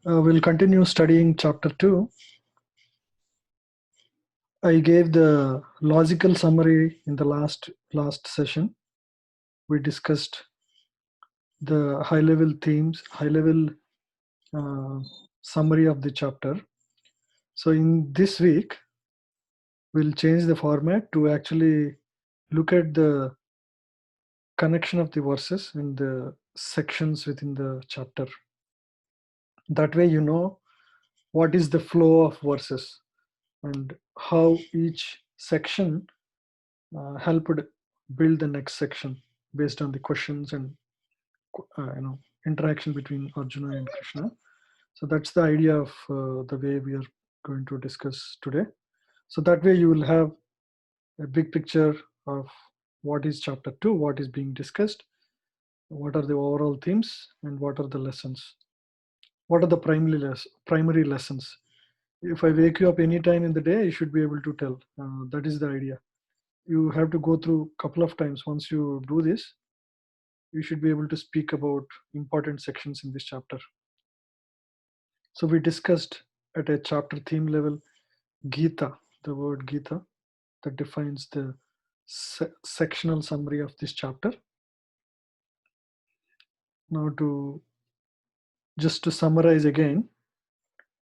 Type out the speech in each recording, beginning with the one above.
We'll continue studying chapter 2. I gave the logical summary in the last session. We discussed the high-level themes, high-level summary of the chapter. So in this week, we'll change the format to actually look at the connection of the verses and the sections within the chapter. That way you know what is the flow of verses and how each section helped build the next section based on the questions and interaction between Arjuna and Krishna. So that's the idea of the way we are going to discuss today. So that way you will have a big picture of what is chapter 2, what is being discussed, what are the overall themes, and what are the lessons. What are the primary lessons? If I wake you up any time in the day, you should be able to tell. That is the idea. You have to go through a couple of times. Once you do this, you should be able to speak about important sections in this chapter. So we discussed at a chapter theme level Gita, the word Gita, that defines the sectional summary of this chapter. Now just to summarize again,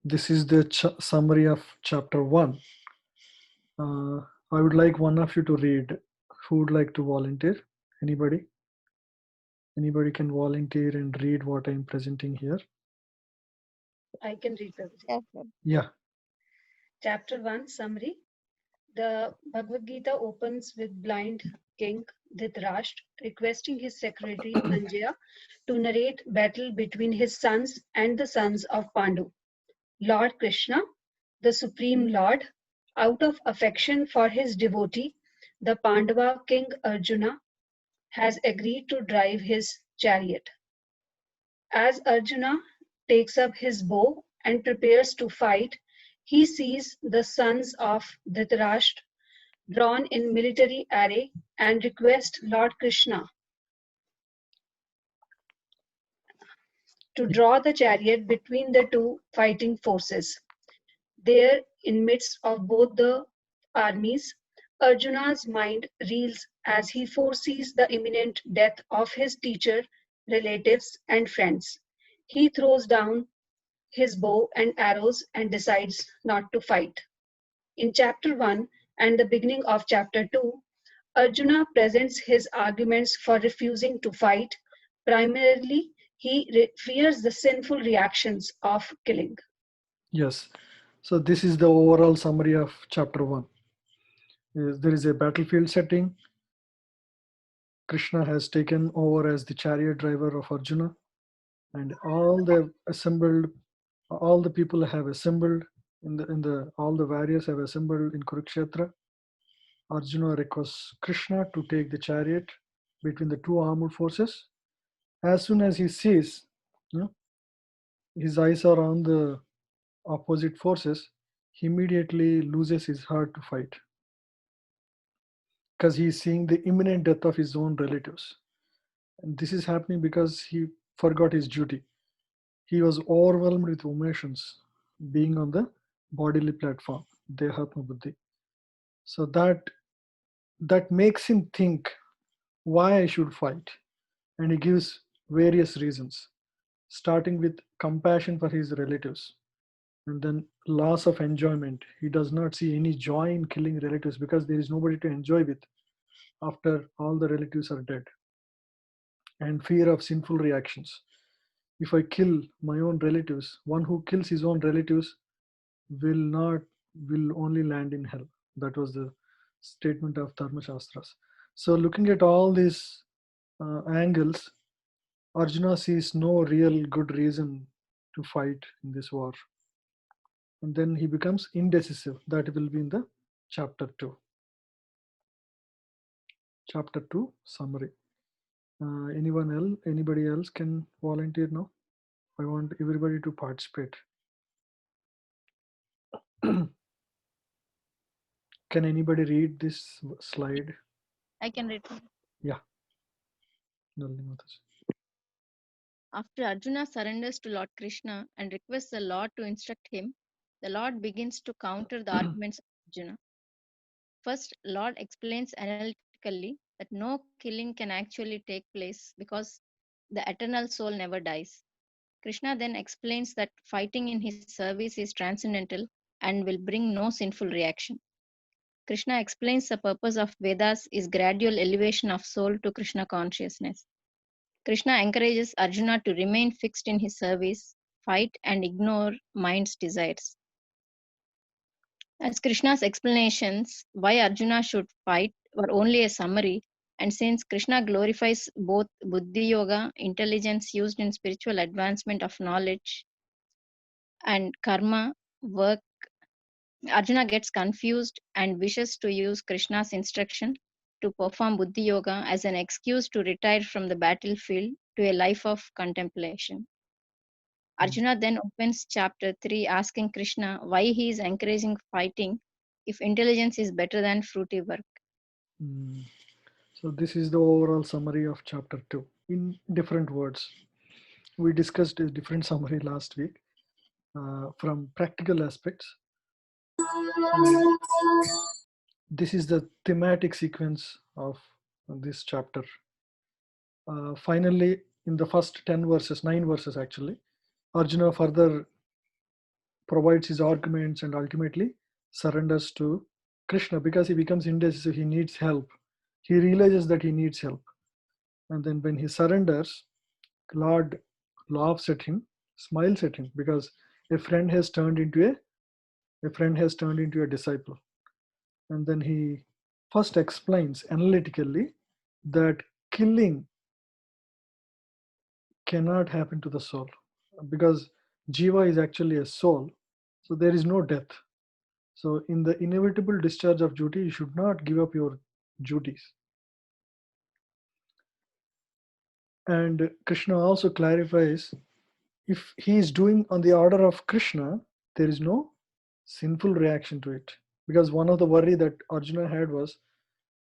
this is the summary of chapter 1. I would like one of you to read. Who would like to volunteer? Anybody? Anybody can volunteer and read what I'm presenting here. I can read the Yes, sir. Yeah. Chapter 1 summary. The Bhagavad Gita opens with blind king Dhritarashtra requesting his secretary Sanjaya to narrate battle between his sons and the sons of Pandu. Lord Krishna, the Supreme Lord, out of affection for his devotee, the Pandava king Arjuna, has agreed to drive his chariot. As Arjuna takes up his bow and prepares to fight, he sees the sons of Dhritarashtra drawn in military array and requests Lord Krishna to draw the chariot between the two fighting forces. There, in midst of both the armies, Arjuna's mind reels as he foresees the imminent death of his teacher, relatives, and friends. He throws down his bow and arrows and decides not to fight. In chapter 1 and the beginning of chapter 2, Arjuna presents his arguments for refusing to fight. Primarily, he fears the sinful reactions of killing. Yes. So this is the overall summary of chapter 1. There is a battlefield setting. Krishna has taken over as the chariot driver of Arjuna, and all the people have assembled all the warriors have assembled in Kurukshetra. Arjuna requests Krishna to take the chariot between the two armed forces. As soon as he sees, his eyes are on the opposite forces, he immediately loses his heart to fight because he is seeing the imminent death of his own relatives. And this is happening because he forgot his duty. He was overwhelmed with emotions being on the bodily platform, Dehatma Buddhi. So that makes him think why I should fight. And he gives various reasons, starting with compassion for his relatives, and then loss of enjoyment. He does not see any joy in killing relatives because there is nobody to enjoy with after all the relatives are dead. And fear of sinful reactions. If I kill my own relatives, one who kills his own relatives will only land in hell. That was the statement of Dharma Shastras. So looking at all these angles, Arjuna sees no real good reason to fight in this war. And then he becomes indecisive. That will be in the chapter 2. Chapter 2 summary. Anybody else can volunteer now? I want everybody to participate. Can anybody read this slide? I can read. Yeah. Nalini Mataji. After Arjuna surrenders to Lord Krishna and requests the Lord to instruct him, the Lord begins to counter the arguments of Arjuna. First, Lord explains analytically that no killing can actually take place because the eternal soul never dies. Krishna then explains that fighting in his service is transcendental and will bring no sinful reaction. Krishna explains the purpose of Vedas is gradual elevation of soul to Krishna consciousness. Krishna encourages Arjuna to remain fixed in his service, fight, and ignore mind's desires. As Krishna's explanations why Arjuna should fight were only a summary, and since Krishna glorifies both Buddhi Yoga, intelligence used in spiritual advancement of knowledge, and karma, work, Arjuna gets confused and wishes to use Krishna's instruction to perform Buddhi Yoga as an excuse to retire from the battlefield to a life of contemplation. Arjuna then opens chapter 3 asking Krishna why he is encouraging fighting if intelligence is better than fruity work. Mm. So this is the overall summary of chapter 2 in different words. We discussed a different summary last week from practical aspects. And this is the thematic sequence of this chapter. Finally, in the first 10 verses, 9 verses actually, Arjuna further provides his arguments and ultimately surrenders to Krishna because he becomes indecisive, he needs help. He realizes that he needs help. And then when he surrenders, Lord laughs at him, smiles at him because a friend has turned into a disciple. And then he first explains analytically that killing cannot happen to the soul because jiva is actually a soul, so there is no death. So in the inevitable discharge of duty, you should not give up your duties. And Krishna also clarifies, if he is doing on the order of Krishna, there is no sinful reaction to it. Because one of the worry that Arjuna had was,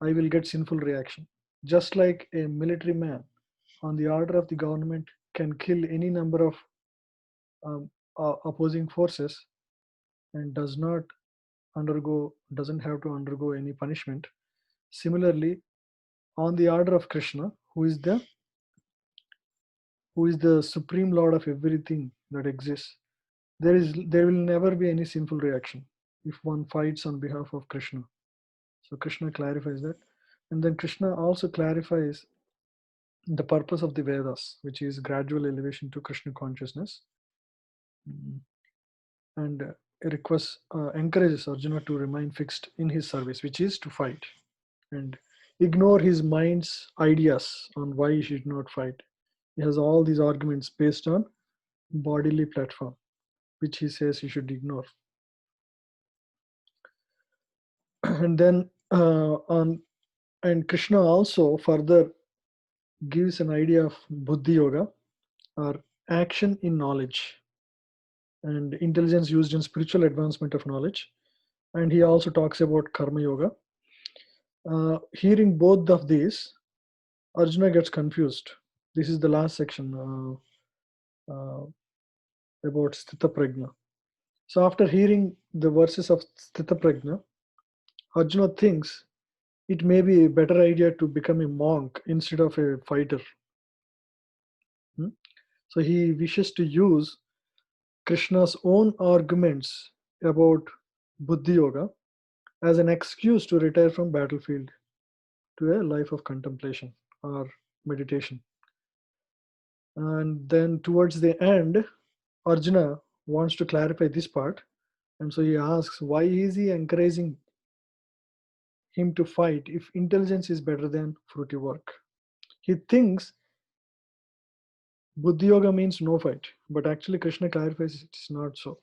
I will get sinful reaction. Just like a military man on the order of the government can kill any number of opposing forces and doesn't have to undergo any punishment. Similarly, on the order of Krishna, who is the supreme lord of everything that exists, there will never be any sinful reaction if one fights on behalf of Krishna. So Krishna clarifies that. And then Krishna also clarifies the purpose of the Vedas, which is gradual elevation to Krishna consciousness. Mm. And encourages Arjuna to remain fixed in his service, which is to fight, and ignore his mind's ideas on why he should not fight. He has all these arguments based on bodily platform, which he says you should ignore. And then and Krishna also further gives an idea of Buddhi Yoga, or action in knowledge, and intelligence used in spiritual advancement of knowledge. And he also talks about Karma Yoga. Hearing both of these, Arjuna gets confused. This is the last section about Sthita Prajna. So after hearing the verses of Sthita Prajna, Arjuna thinks it may be a better idea to become a monk instead of a fighter. Hmm? So he wishes to use Krishna's own arguments about Buddhi Yoga as an excuse to retire from battlefield to a life of contemplation or meditation. And then towards the end, Arjuna wants to clarify this part, and so he asks, why is he encouraging him to fight if intelligence is better than fruity work? He thinks Buddhi Yoga means no fight, but actually Krishna clarifies it's not so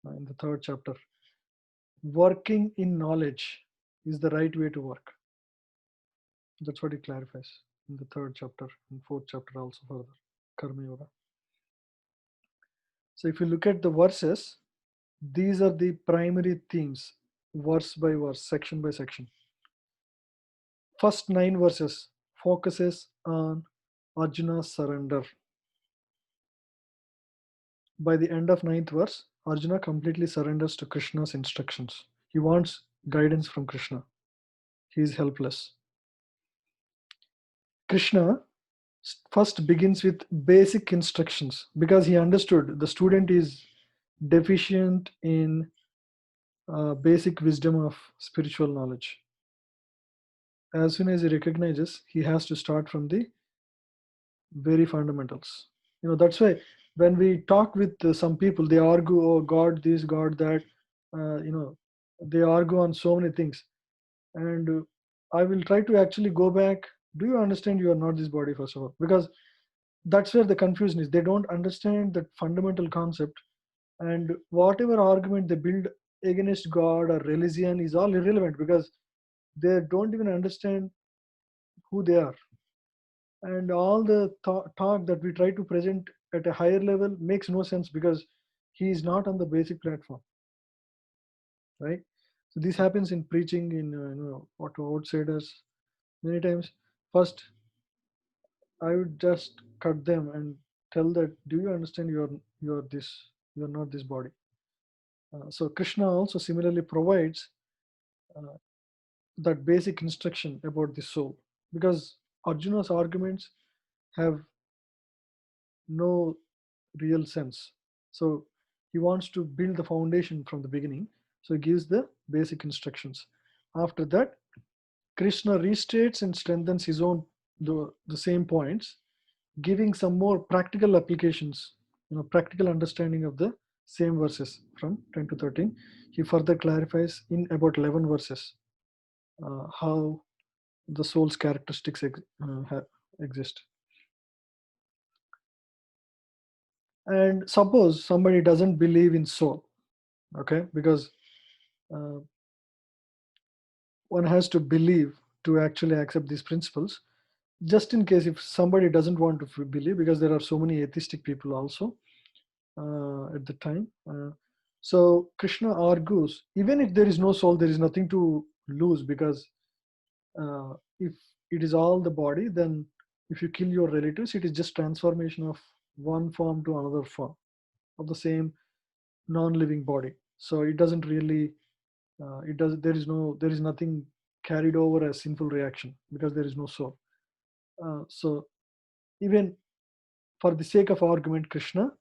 in the third chapter. Working in knowledge is the right way to work. That's what he clarifies in the third chapter and fourth chapter also further, Karma Yoga. So if you look at the verses, these are the primary themes, verse by verse, section by section. First 9 verses focuses on Arjuna's surrender. by the end of 9th verse, Arjuna completely surrenders to Krishna's instructions. He wants guidance from Krishna. He is helpless. Krishna first begins with basic instructions because he understood the student is deficient in basic wisdom of spiritual knowledge. As soon as he recognizes, he has to start from the very fundamentals. That's why when we talk with some people, they argue, oh, God this, God that. They argue on so many things, and I will try to actually go back. Do you understand you are not this body, first of all? Because that's where the confusion is. They don't understand that fundamental concept, and whatever argument they build against God or religion is all irrelevant because they don't even understand who they are. And all the talk that we try to present at a higher level makes no sense because he is not on the basic platform, right? So this happens in preaching in what outsiders many times. First, I would just cut them and tell that, do you understand you're this, you're not this body. So Krishna also similarly provides uh, that basic instruction about the soul, because Arjuna's arguments have no real sense. So he wants to build the foundation from the beginning. So he gives the basic instructions. After that, Krishna restates and strengthens his own the same points, giving some more practical applications, practical understanding of the same verses from 10 to 13. He further clarifies in about 11 verses how the soul's characteristics exist. And suppose somebody doesn't believe in soul, okay, because uh, one has to believe to actually accept these principles. Just in case if somebody doesn't want to believe, because there are so many atheistic people also at the time. So Krishna argues, even if there is no soul, there is nothing to lose, because if it is all the body, then if you kill your relatives, it is just transformation of one form to another form of the same non-living body. So it doesn't really, there is nothing carried over as sinful reaction because there is no soul. So even for the sake of argument, Krishna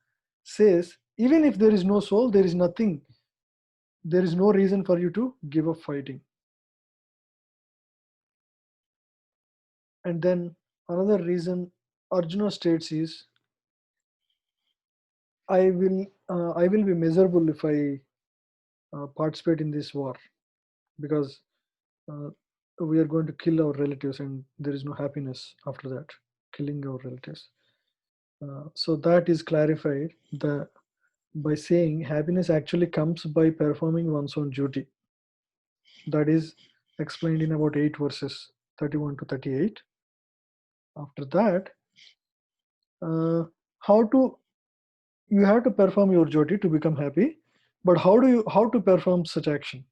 says, even if there is no soul, there is nothing, there is no reason for you to give up fighting. And then another reason Arjuna states is, I will be miserable if I participate in this war, because uh, we are going to kill our relatives and there is no happiness after that, killing our relatives. So that is clarified by saying happiness actually comes by performing one's own duty. That is explained in about 8 verses, 31 to 38. After that, uh, how to you have to perform your duty to become happy, but how to perform such action?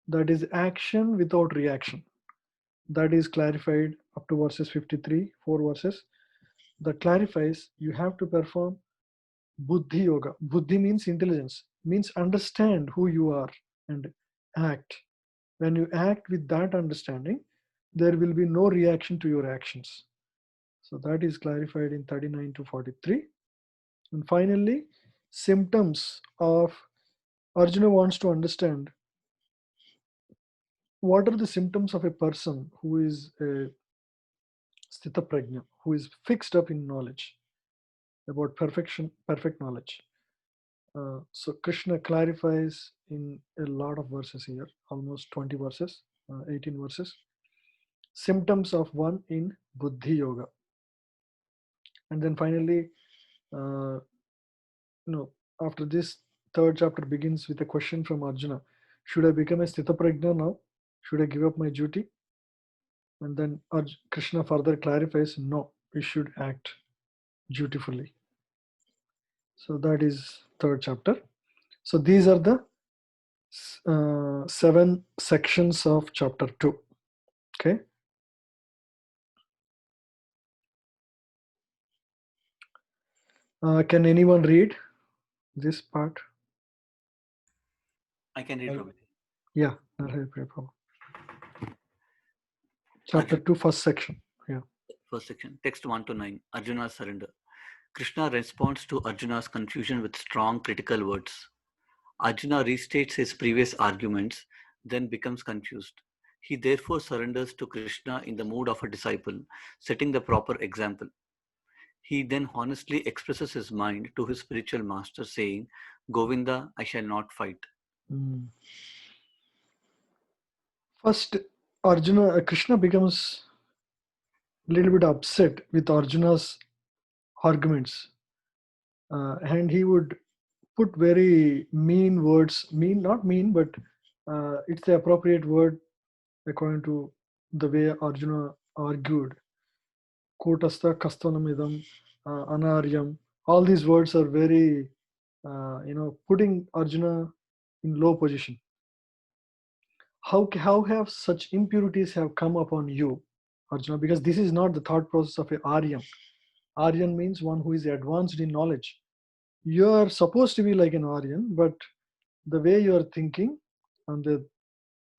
That is action without reaction. That is clarified up to verses 53, 4 verses. That clarifies you have to perform buddhi yoga. Buddhi means intelligence, means understand who you are and act. When you act with that understanding, there will be no reaction to your actions. So that is clarified in 39 to 43. And finally, symptoms of Arjuna wants to understand what are the symptoms of a person who is a sthita prajna, who is fixed up in knowledge about perfect knowledge. So Krishna clarifies in a lot of verses here, almost 20 verses, 18 verses, symptoms of one in buddhi yoga. And then finally, uh, after this, third chapter begins with a question from Arjuna: should I become a sthita prajna now? Should I give up my duty? And then Krishna further clarifies, no, we should act dutifully. So that is third chapter. So these are the 7 sections of chapter 2. Okay. Can anyone read this part? I can read, Prabhu. Yeah, Narahari Prabhu. Chapter 2, first section. Yeah. First section, text 1 to 9, Arjuna's surrender. Krishna responds to Arjuna's confusion with strong critical words. Arjuna restates his previous arguments, then becomes confused. He therefore surrenders to Krishna in the mood of a disciple, setting the proper example. He then honestly expresses his mind to his spiritual master, saying, Govinda, I shall not fight. Mm. First, Krishna becomes a little bit upset with Arjuna's arguments, and he would put very mean words. Not mean, but it's the appropriate word according to the way Arjuna argued. Kotasta kastanamidam, anaryam. All these words are very, putting Arjuna in low position. How have such impurities have come upon you, Arjuna? Because this is not the thought process of a Aryan. Aryan means one who is advanced in knowledge. You are supposed to be like an Aryan, but the way you are thinking on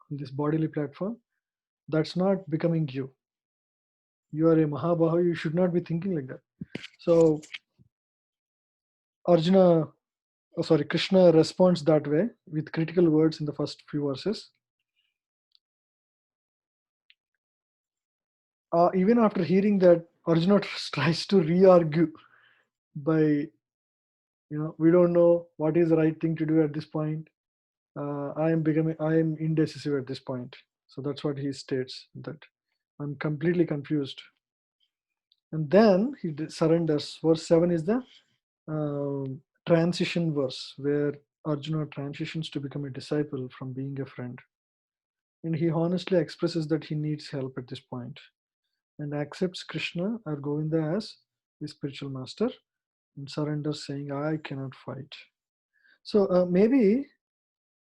this bodily platform, that's not becoming you. You are a Mahabahu, you should not be thinking like that. So Krishna responds that way with critical words in the first few verses. Even after hearing that, Arjuna tries to re-argue by, we don't know what is the right thing to do at this point. I am indecisive at this point. So that's what he states, that I'm completely confused. And then he surrenders. Verse 7 is the transition verse where Arjuna transitions to become a disciple from being a friend. And he honestly expresses that he needs help at this point and accepts Krishna or Govinda as his spiritual master and surrenders, saying, I cannot fight. So maybe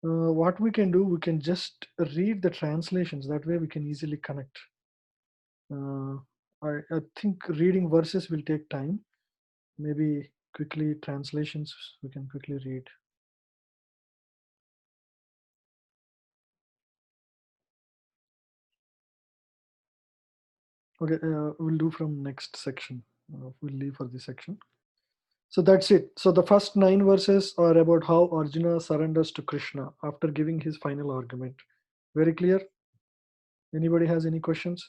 what we can do, we can just read the translations. That way we can easily connect. I think reading verses will take time. Maybe quickly translations we can quickly read. Okay, we'll do from next section. We'll leave for this section. So that's it. So the first 9 verses are about how Arjuna surrenders to Krishna after giving his final argument. Very clear? Anybody has any questions?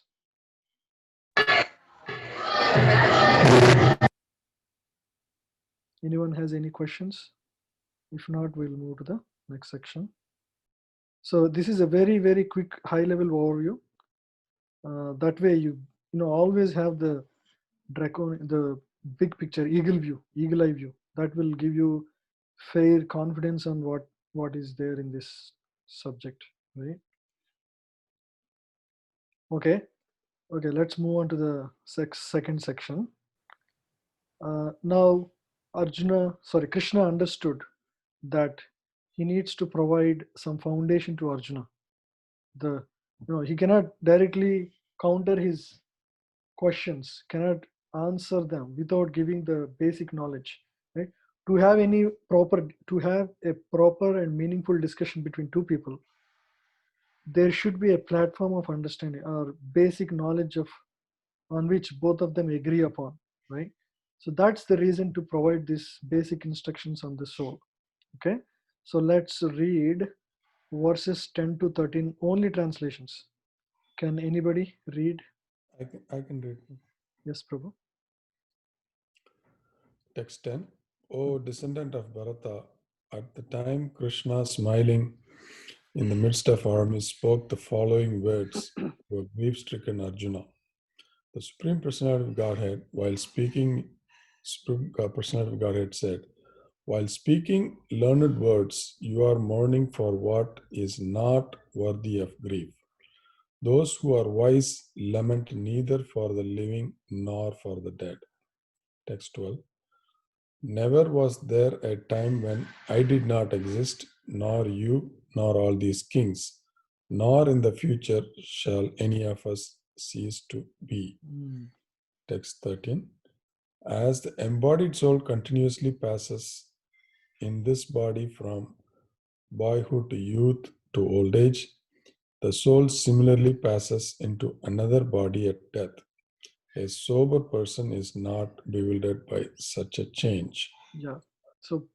Anyone has any questions? If not, we'll move to the next section. So this is a very, very quick high-level overview. That way you always have the big picture, eagle eye view. That will give you fair confidence on what is there in this subject, right? Okay, let's move on to the second section. Now Krishna understood that he needs to provide some foundation to Arjuna. He cannot directly counter his questions, cannot answer them without giving the basic knowledge, right? To have a proper and meaningful discussion between two people, there should be a platform of understanding or basic knowledge on which both of them agree upon, right? So that's the reason to provide these basic instructions on the soul. Okay, so let's read verses 10 to 13, only translations. Can anybody read? I can read. Yes, Prabhu. Text 10. O descendant of Bharata, at the time Krishna, smiling in the midst of armies, spoke the following words to a grief-stricken Arjuna. The Supreme Personality of Godhead, while speaking, Supreme Personality of Godhead said, while speaking learned words, you are mourning for what is not worthy of grief. Those who are wise lament neither for the living nor for the dead. Text 12. Never was there a time when I did not exist, nor you, nor all these kings, nor in the future shall any of us cease to be. Text 13. As the embodied soul continuously passes in this body from boyhood to youth to old age, the soul similarly passes into another body at death. A sober person is not bewildered by such a change. Yeah. So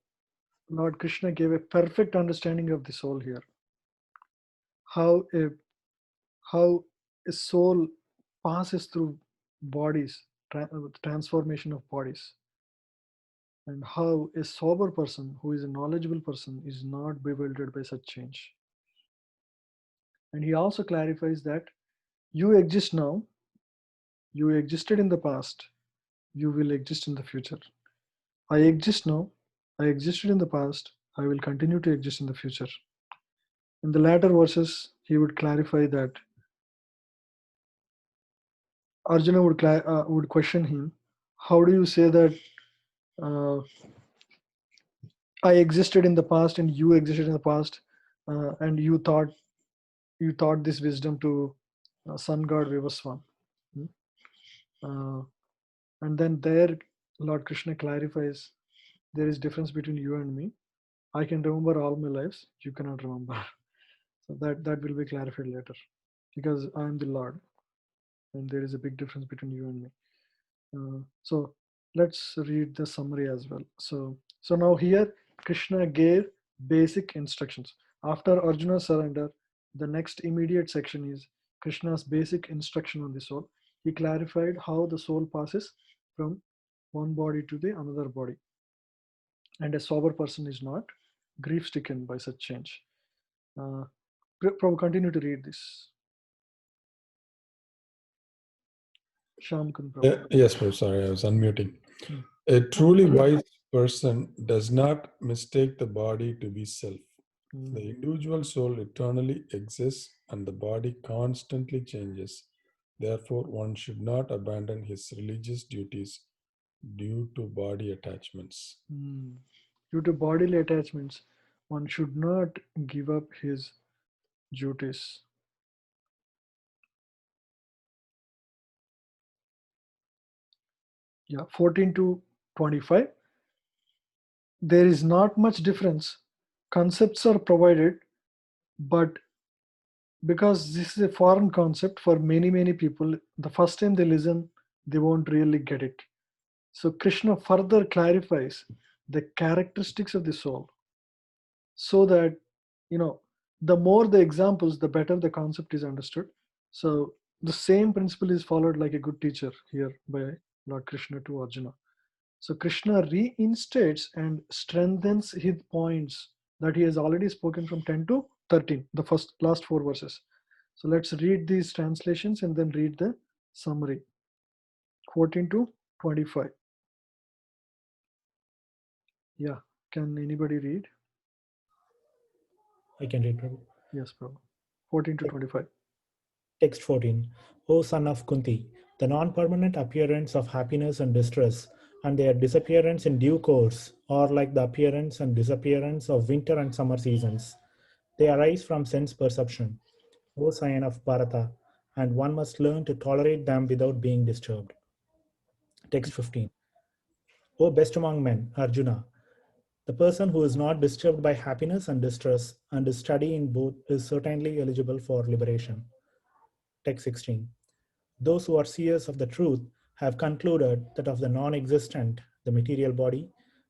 Lord Krishna gave a perfect understanding of the soul here. How a how a soul passes through bodies, transformation of bodies, and how a sober person who is a knowledgeable person is not bewildered by such change. And he also clarifies that you exist now, you existed in the past, you will exist in the future. I exist now, I existed in the past, I will continue to exist in the future. In the latter verses, he would clarify that Arjuna would question him, how do you say that uh, I existed in the past and you existed in the past, and you taught this wisdom to sun god Vivaswan. Hmm? Uh, and then there, Lord Krishna clarifies there is difference between you and me. I can remember all my lives. You cannot remember. So that will be clarified later, because I am the Lord, and there is a big difference between you and me. So let's read the summary as well. So now here Krishna gave basic instructions. After Arjuna's surrender, the next immediate section is Krishna's basic instruction on the soul. He clarified how the soul passes from one body to the another body, and a sober person is not grief stricken by such change. Prabhu, continue to read this. Shamkun Prabhu. Yes, Prabhu, sorry, I was unmuting. Hmm. A truly wise person does not mistake the body to be self. Hmm. The individual soul eternally exists and the body constantly changes. Therefore, one should not abandon his religious duties due to body attachments. Hmm. Due to bodily attachments, one should not give up his duties. Yeah, 14 to 25. There is not much difference. Concepts are provided, but because this is a foreign concept for many people, the first time they listen, they won't really get it. So Krishna further clarifies the characteristics of the soul, so that the more the examples, the better the concept is understood. So the same principle is followed like a good teacher here by Lord Krishna to Arjuna. So Krishna reinstates and strengthens his points that he has already spoken from 10 to 13, the last four verses. So let's read these translations and then read the summary. 14 to 25. Yeah, can anybody read? I can read, Prabhu. Yes, Prabhu. 14 to 25. Text 14. O son of Kunti, the non-permanent appearance of happiness and distress and their disappearance in due course are like the appearance and disappearance of winter and summer seasons. They arise from sense perception, O scion of Bharata, and one must learn to tolerate them without being disturbed. Text 15. O best among men, Arjuna, the person who is not disturbed by happiness and distress and is steady in both is certainly eligible for liberation. Text 16. Those who are seers of the truth have concluded that of the non existent, the material body,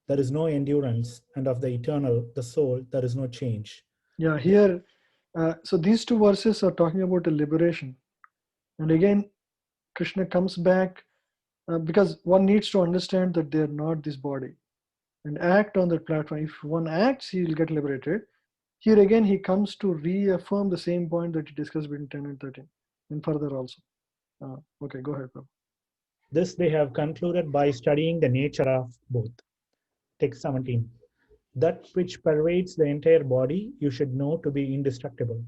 there is no endurance, and of the eternal, the soul, there is no change. Yeah, here, so these two verses are talking about a liberation. And again, Krishna comes back because one needs to understand that they are not this body and act on that platform. If one acts, he will get liberated. Here again, he comes to reaffirm the same point that he discussed between 10 and 13 and further also. Okay, go ahead, Prabhu. This they have concluded by studying the nature of both. Text 17. That which pervades the entire body you should know to be indestructible.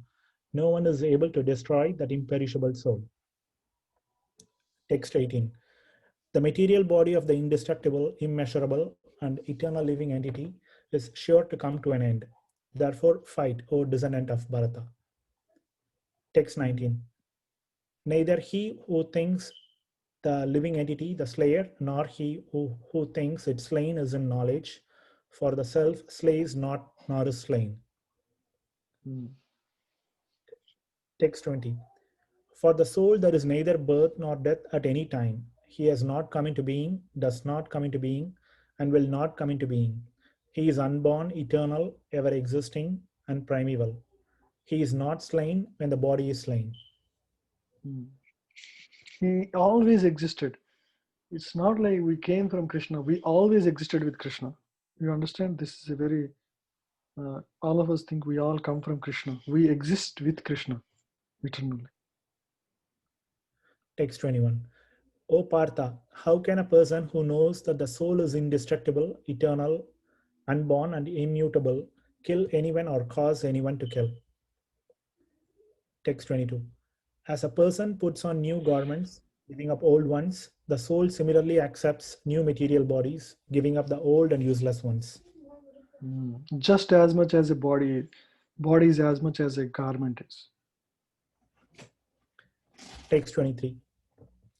No one is able to destroy that imperishable soul. Text 18. The material body of the indestructible, immeasurable, and eternal living entity is sure to come to an end. Therefore, fight, O descendant of Bharata. Text 19. Neither he who thinks the living entity, the slayer, nor he who thinks it slain is in knowledge, For the self slays not nor is slain. Text 20. For the soul there is neither birth nor death at any time. He has not come into being, does not come into being, and will not come into being. He is unborn, eternal, ever existing, and primeval. He is not slain when the body is slain. He always existed. It's not like we came from Krishna. We always existed with Krishna. You understand? This is a very, all of us think we all come from Krishna. We exist with Krishna eternally. Text 21. O Partha, how can a person who knows that the soul is indestructible, eternal, unborn, and immutable kill anyone or cause anyone to kill? Text 22. As a person puts on new garments, giving up old ones, the soul similarly accepts new material bodies, giving up the old and useless ones. Just as much as a body is as much as a garment is. Text 23.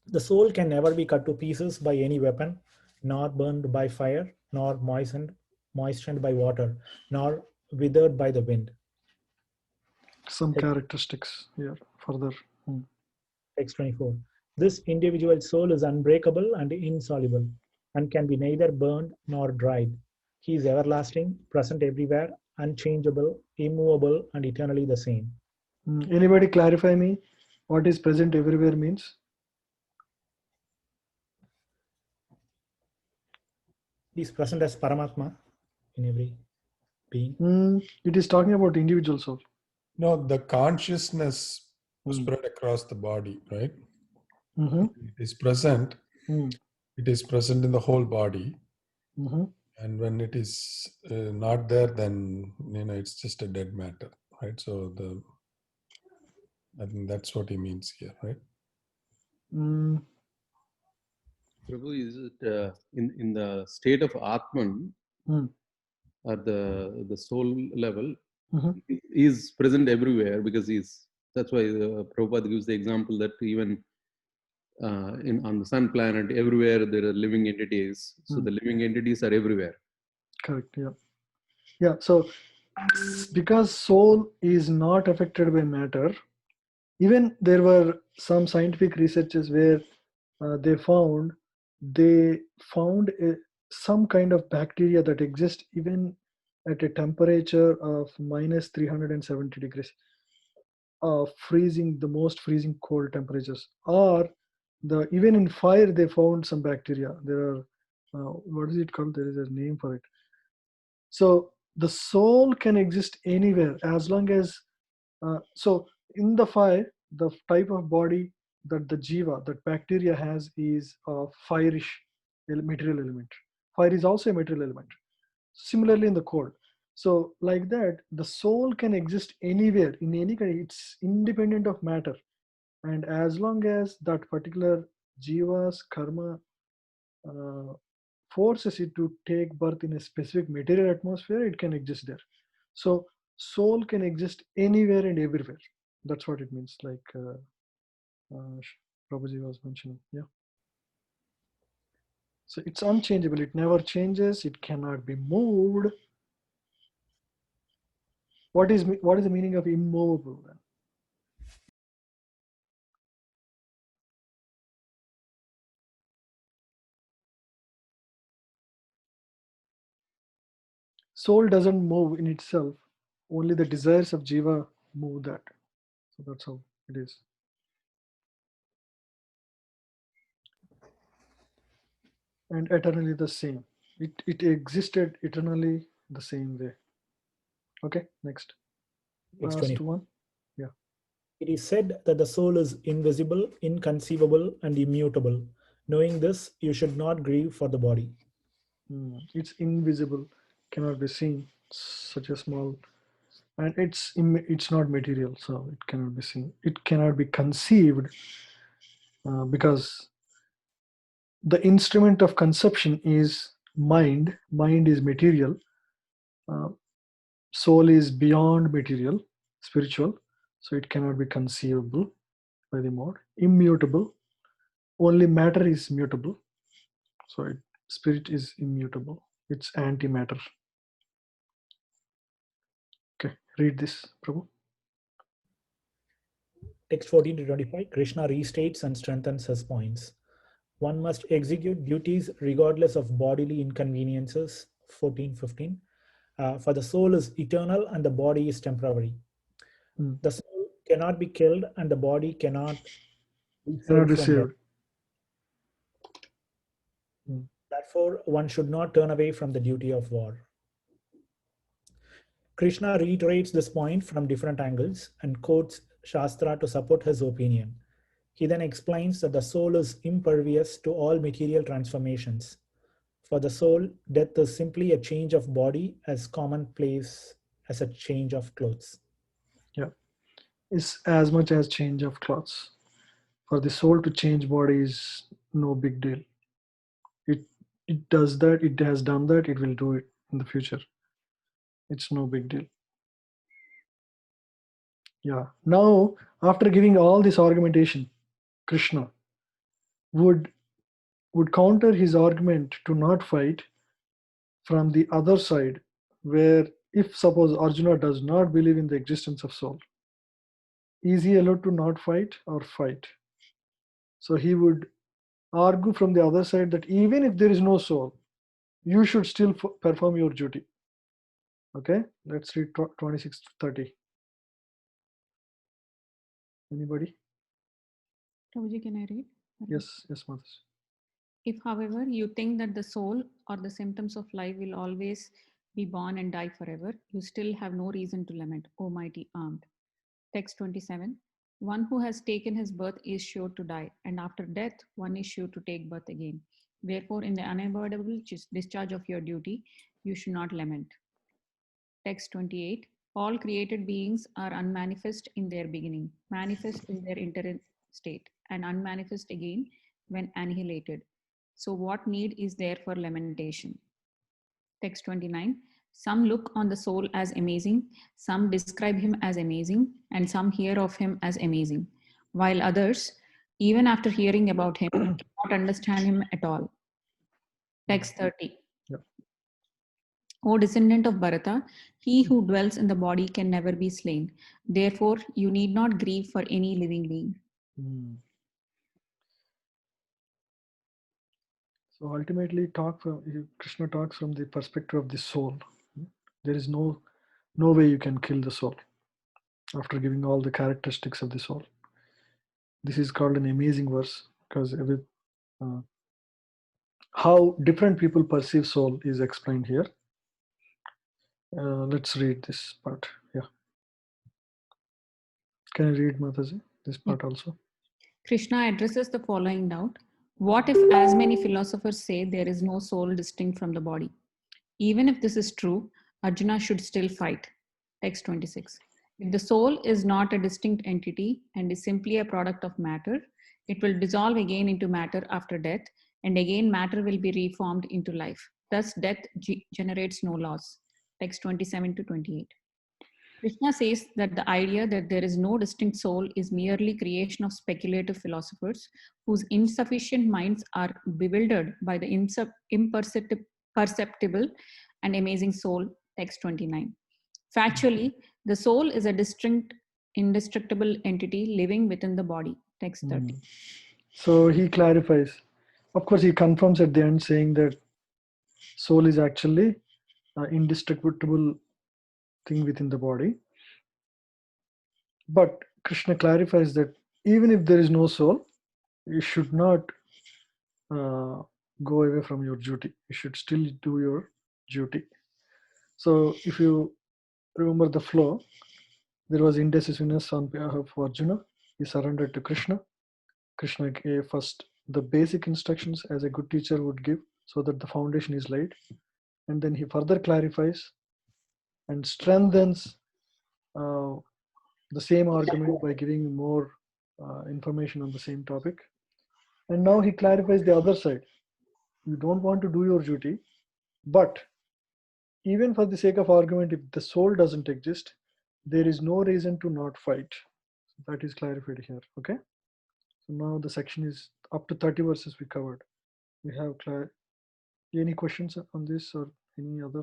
The soul can never be cut to pieces by any weapon, nor burned by fire, nor moistened by water, nor withered by the wind. Some characteristics here further. Text 24. This individual soul is unbreakable and insoluble, and can be neither burned nor dried. He is everlasting, present everywhere, unchangeable, immovable, and eternally the same. Anybody clarify me what is present everywhere means? He is present as Paramatma in every being. It is talking about individual soul. No, the consciousness spread across the body, right? It is present. It is present in the whole body. And when it is not there, then it's just a dead matter, right? So I think that's what he means here, right? Prabhu, is it in the state of Atman, at the soul level, is present everywhere, because that's why Prabhupada gives the example that even on the sun planet, everywhere there are living entities. So the living entities are everywhere. Correct. Yeah. So because soul is not affected by matter, even there were some scientific researches where they found some kind of bacteria that exist even at a temperature of minus 370 degrees, freezing, the most freezing cold temperatures. Or even in fire they found some bacteria. There are what is it called? There is a name for it. So the soul can exist anywhere as long as so in the fire, the type of body that the jiva, that bacteria has, is a fireish material element. Fire is also a material element. Similarly in the cold. So like that, the soul can exist anywhere in any kind. It's independent of matter, and as long as that particular jiva's karma forces it to take birth in a specific material atmosphere, it can exist there. So soul can exist anywhere and everywhere. That's what it means, like Prabhuji was mentioning. Yeah. So it's unchangeable. It never changes. It cannot be moved. What is the meaning of immovable then? Soul doesn't move in itself. Only the desires of jiva move that. So that's how it is. And eternally the same. It existed eternally the same way. Okay, next. Last one. Yeah. It is said that the soul is invisible, inconceivable, and immutable. Knowing this, you should not grieve for the body. It's invisible, cannot be seen. Such a small, and it's not material, so it cannot be seen. It cannot be conceived because the instrument of conception is mind. Mind is material. Soul is beyond material, spiritual, so it cannot be conceivable by the mode. Immutable, only matter is mutable, so spirit is immutable. It's antimatter. read this, Prabhu. Text 14 to 25, Krishna restates and strengthens his points. One must execute duties regardless of bodily inconveniences. 14:15. For the soul is eternal and the body is temporary. The soul cannot be killed and the body cannot be saved from death. Therefore, one should not turn away from the duty of war. Krishna reiterates this point from different angles and quotes Shastra to support his opinion. He then explains that the soul is impervious to all material transformations. For the soul, death is simply a change of body as commonplace as a change of clothes. Yeah, it's as much as change of clothes. For the soul to change body is no big deal. It does that, it has done that, it will do it in the future. It's no big deal. Yeah. Now, after giving all this argumentation, Krishna would counter his argument to not fight from the other side, where if suppose Arjuna does not believe in the existence of soul, is he allowed to not fight or fight? So he would argue from the other side that even if there is no soul, you should still perform your duty. Okay, let's read 26 to 30. Anybody? Prabhuji, can I read? Yes, Mathas. If, however, you think that the soul or the symptoms of life will always be born and die forever, you still have no reason to lament, O mighty armed. Text 27. One who has taken his birth is sure to die, and after death, one is sure to take birth again. Wherefore, in the unavoidable discharge of your duty, you should not lament. Text 28. All created beings are unmanifest in their beginning, manifest in their interim state, and unmanifest again when annihilated. So, what need is there for lamentation? Text 29. Some look on the soul as amazing, some describe him as amazing, and some hear of him as amazing, while others, even after hearing about him, cannot understand him at all. Text 30. O descendant of Bharata, he who dwells in the body can never be slain. Therefore, you need not grieve for any living being. So ultimately, Krishna talks from the perspective of the soul. There is no way you can kill the soul after giving all the characteristics of the soul. This is called an amazing verse because how different people perceive soul is explained here. Let's read this part. Yeah. Can you read, Mataji, this part also? Krishna addresses the following doubt. What if as many philosophers say there is no soul distinct from the body? Even if this is true, Arjuna should still fight. Text 26. If the soul is not a distinct entity and is simply a product of matter, it will dissolve again into matter after death, and again matter will be reformed into life. Thus, death generates no loss. Text 27 to 28. Krishna says that the idea that there is no distinct soul is merely creation of speculative philosophers whose insufficient minds are bewildered by the imperceptible and amazing soul. Text 29. Factually, the soul is a distinct, indestructible entity living within the body. Text 30. So he clarifies. Of course, he confirms at the end saying that soul is actually an indestructible thing within the body. But Krishna clarifies that even if there is no soul, you should not go away from your duty. You should still do your duty. So if you remember the flow, there was indecisiveness on behalf of Arjuna. He surrendered to Krishna. Krishna gave first the basic instructions as a good teacher would give so that the foundation is laid. And then he further clarifies and strengthens the same argument by giving more information on the same topic. And now he clarifies the other side. You don't want to do your duty, but even for the sake of argument, if the soul doesn't exist, there is no reason to not fight. So that is clarified here. Okay. So now the section is up to 30 verses we covered. We have any questions on this or any other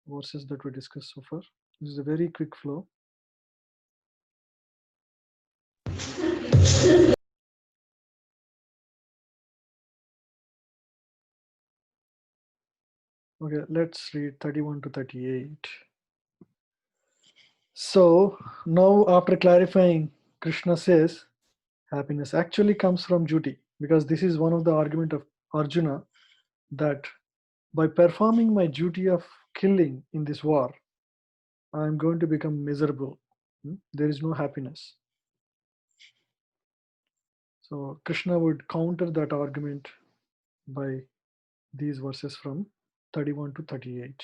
verses that we discussed so far? This is a very quick flow. Okay, let's read 31 to 38. So now, after clarifying, Krishna says happiness actually comes from duty, because this is one of the argument of Arjuna, that by performing my duty of killing in this war, I am going to become miserable. There is no happiness. So Krishna would counter that argument by these verses from 31 to 38.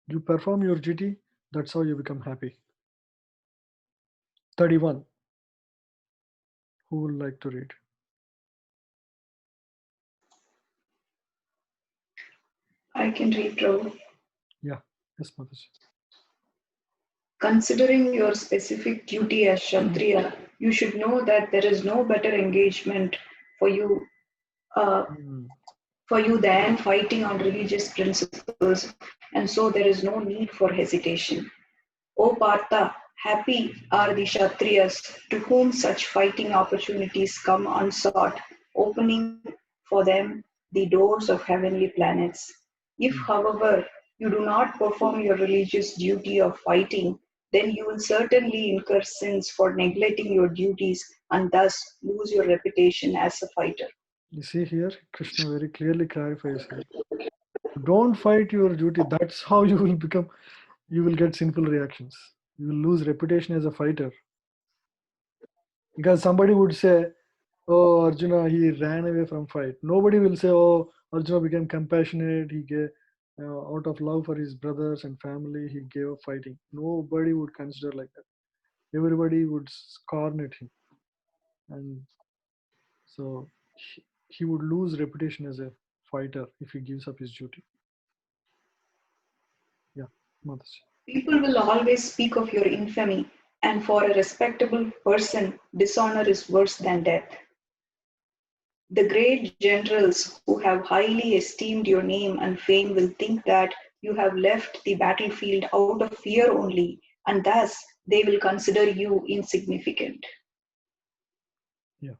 You perform your duty, that's how you become happy. 31. Who would like to read? I can read, Prabhu. Yeah, yes, Mataji. Considering your specific duty as Kshatriya, you should know that there is no better engagement for you than fighting on religious principles, and so there is no need for hesitation. O Partha, happy are the Kshatriyas to whom such fighting opportunities come unsought, opening for them the doors of heavenly planets. If, however, you do not perform your religious duty of fighting, then you will certainly incur sins for neglecting your duties and thus lose your reputation as a fighter. You see here, Krishna very clearly clarifies here. Don't fight your duty. That's how you will get sinful reactions. You will lose reputation as a fighter. Because somebody would say, oh, Arjuna, he ran away from fight. Nobody will say, oh, Arjuna became compassionate. He gave, out of love for his brothers and family, he gave up fighting. Nobody would consider like that. Everybody would scorn at him. And so he would lose reputation as a fighter if he gives up his duty. Yeah, Mataji. People will always speak of your infamy, and for a respectable person, dishonor is worse than death. The great generals who have highly esteemed your name and fame will think that you have left the battlefield out of fear only, and thus they will consider you insignificant. Yeah.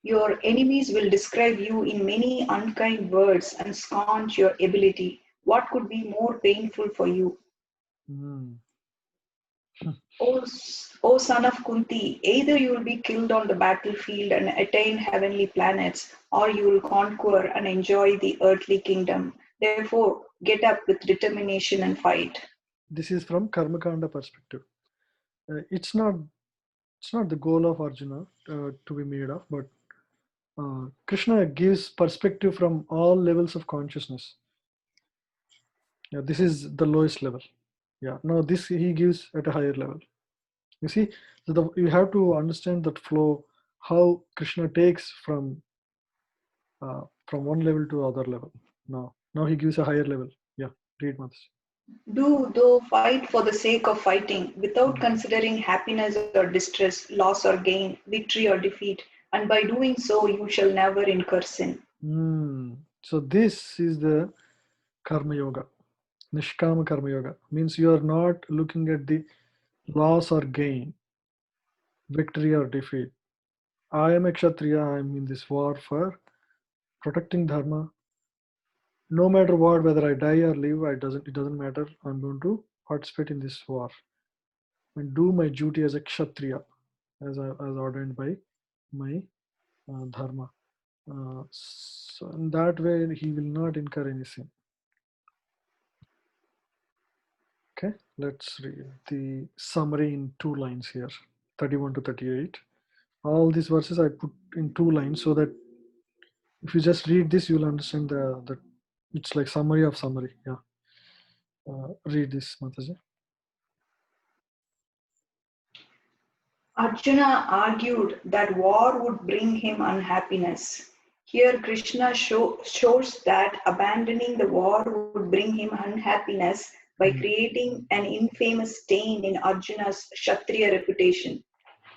Your enemies will describe you in many unkind words and scorn your ability. What could be more painful for you? O son of Kunti, either you will be killed on the battlefield and attain heavenly planets, or you will conquer and enjoy the earthly kingdom. Therefore, get up with determination and fight. This is from Karmakanda perspective. It's not the goal of Arjuna to be made of, but Krishna gives perspective from all levels of consciousness. Yeah, this is the lowest level. Yeah, now this he gives at a higher level. You see, so you have to understand that flow, how Krishna takes from one level to other level. Now he gives a higher level. Yeah, read Mats. Do though fight for the sake of fighting, without considering happiness or distress, loss or gain, victory or defeat, and by doing so you shall never incur sin. So this is the Karma Yoga. Nishkama Karma Yoga means you are not looking at the loss or gain, victory or defeat. I am a Kshatriya, I am in this war for protecting Dharma. No matter what, whether I die or live, it doesn't matter. I'm going to participate in this war and do my duty as a Kshatriya, as ordained by my Dharma. So in that way, he will not incur any sin. Okay, let's read the summary in 2 lines here, 31 to 38. All these verses I put in 2 lines so that if you just read this, you'll understand that it's like summary of summary. Yeah. Read this, Mataji. Arjuna argued that war would bring him unhappiness. Here Krishna shows that abandoning the war would bring him unhappiness by creating an infamous stain in Arjuna's Kshatriya reputation.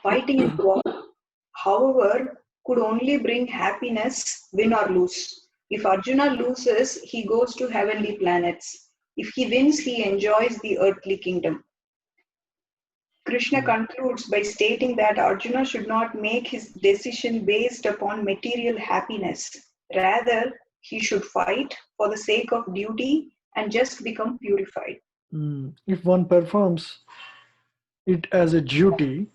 Fighting in war, however, could only bring happiness, win or lose. If Arjuna loses, he goes to heavenly planets. If he wins, he enjoys the earthly kingdom. Krishna concludes by stating that Arjuna should not make his decision based upon material happiness. Rather, he should fight for the sake of duty and just become purified. If one performs it as a duty,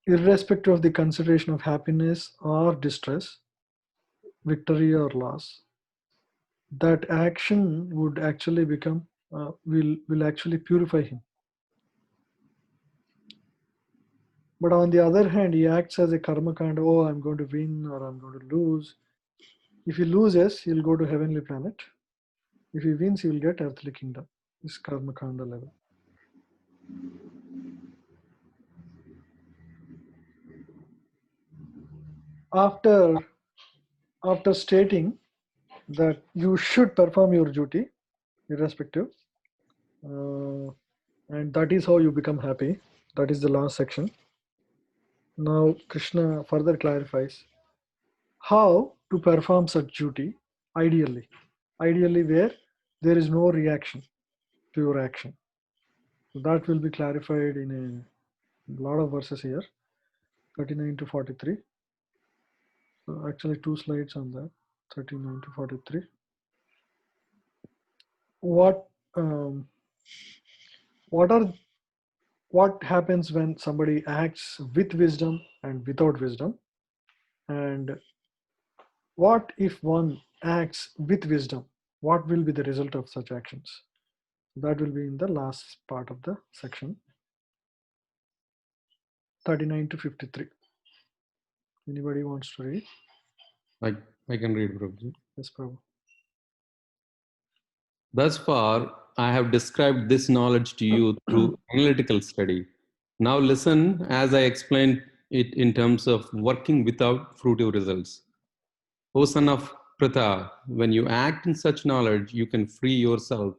irrespective of the consideration of happiness or distress, victory or loss, that action would actually become will actually purify him. But on the other hand, he acts as a karma kanda. Oh, I'm going to win or I'm going to lose. If he loses, he'll go to heavenly planet. If he wins, he will get earthly kingdom. This karma kanda level. After stating that you should perform your duty, irrespective, and that is how you become happy. That is the last section. Now Krishna further clarifies how to perform such duty ideally where there is no reaction to your action. So that will be clarified in a lot of verses here, 39 to 43. So actually 2 slides on that, 39 to 43. What happens when somebody acts with wisdom and without wisdom, and what if one acts with wisdom? What will be the result of such actions? That will be in the last part of the section, 39 to 53. Anybody wants to read? I can read, Prabhuji. Yes, Prabhu. Thus far, I have described this knowledge to you through analytical study. Now listen as I explain it in terms of working without fruitive results. O son of Pritha, when you act in such knowledge, you can free yourself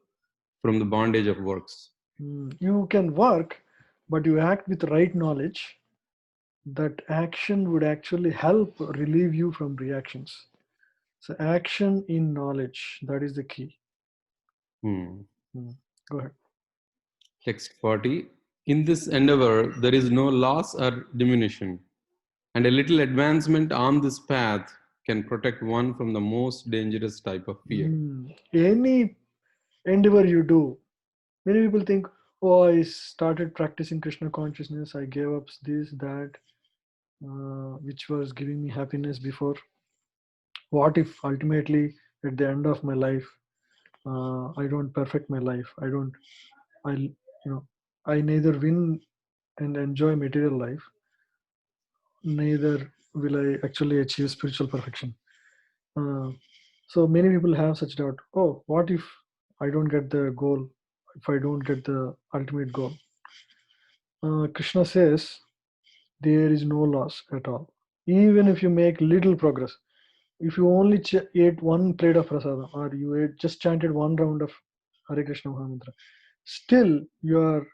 from the bondage of works. You can work, but you act with right knowledge. That action would actually help relieve you from reactions. So action in knowledge, that is the key. Go ahead. Text 40. In this endeavor, there is no loss or diminution, and a little advancement on this path can protect one from the most dangerous type of fear. Any endeavor you do, many people think, oh, I started practicing Krishna consciousness, I gave up this, that, which was giving me happiness before. What if ultimately at the end of my life, I don't perfect my life? I neither win and enjoy material life, neither will I actually achieve spiritual perfection. So many people have such doubt. Oh, what if I don't get the goal? If I don't get the ultimate goal? Krishna says there is no loss at all. Even if you make little progress, if you only ate one plate of prasadam, or you just chanted one round of Hare Krishna Mahamantra, still you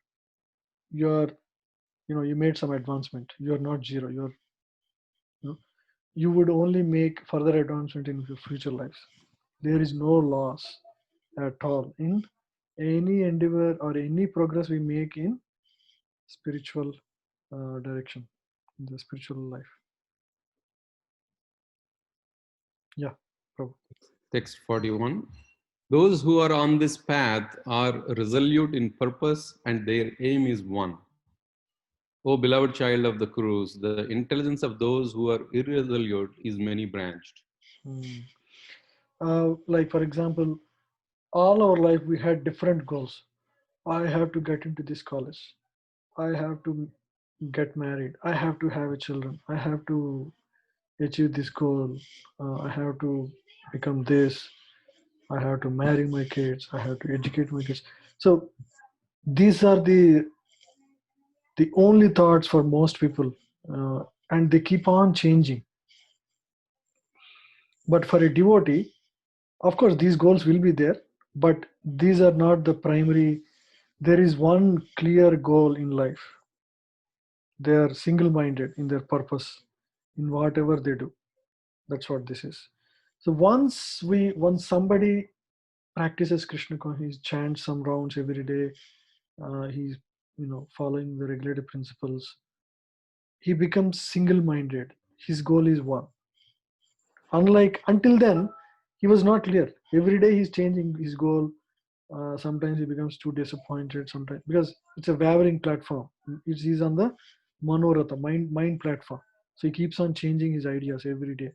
made some advancement. You are not zero. You would only make further advancement in your future lives. There is no loss at all in any endeavor or any progress we make in spiritual direction, in the spiritual life. Yeah, Prabhu. Text 41. Those who are on this path are resolute in purpose and their aim is one. O beloved child of the Kurus, the intelligence of those who are irresolute is many branched. Like for example, all our life we had different goals. I have to get into this college. I have to get married. I have to have children. I have to achieve this goal. I have to become this. I have to marry my kids. I have to educate my kids. So these are the only thoughts for most people, and they keep on changing. But for a devotee, of course, these goals will be there, but these are not the primary. There is one clear goal in life. They are single-minded in their purpose, in whatever they do. That's what this is. So once somebody practices Krishna, he chants some rounds every day. He's following the regulative principles. He becomes single-minded. His goal is one. Unlike until then, he was not clear. Every day he's changing his goal. Sometimes he becomes too disappointed. Sometimes because it's a wavering platform. He's on the Manoratha mind platform. So he keeps on changing his ideas every day.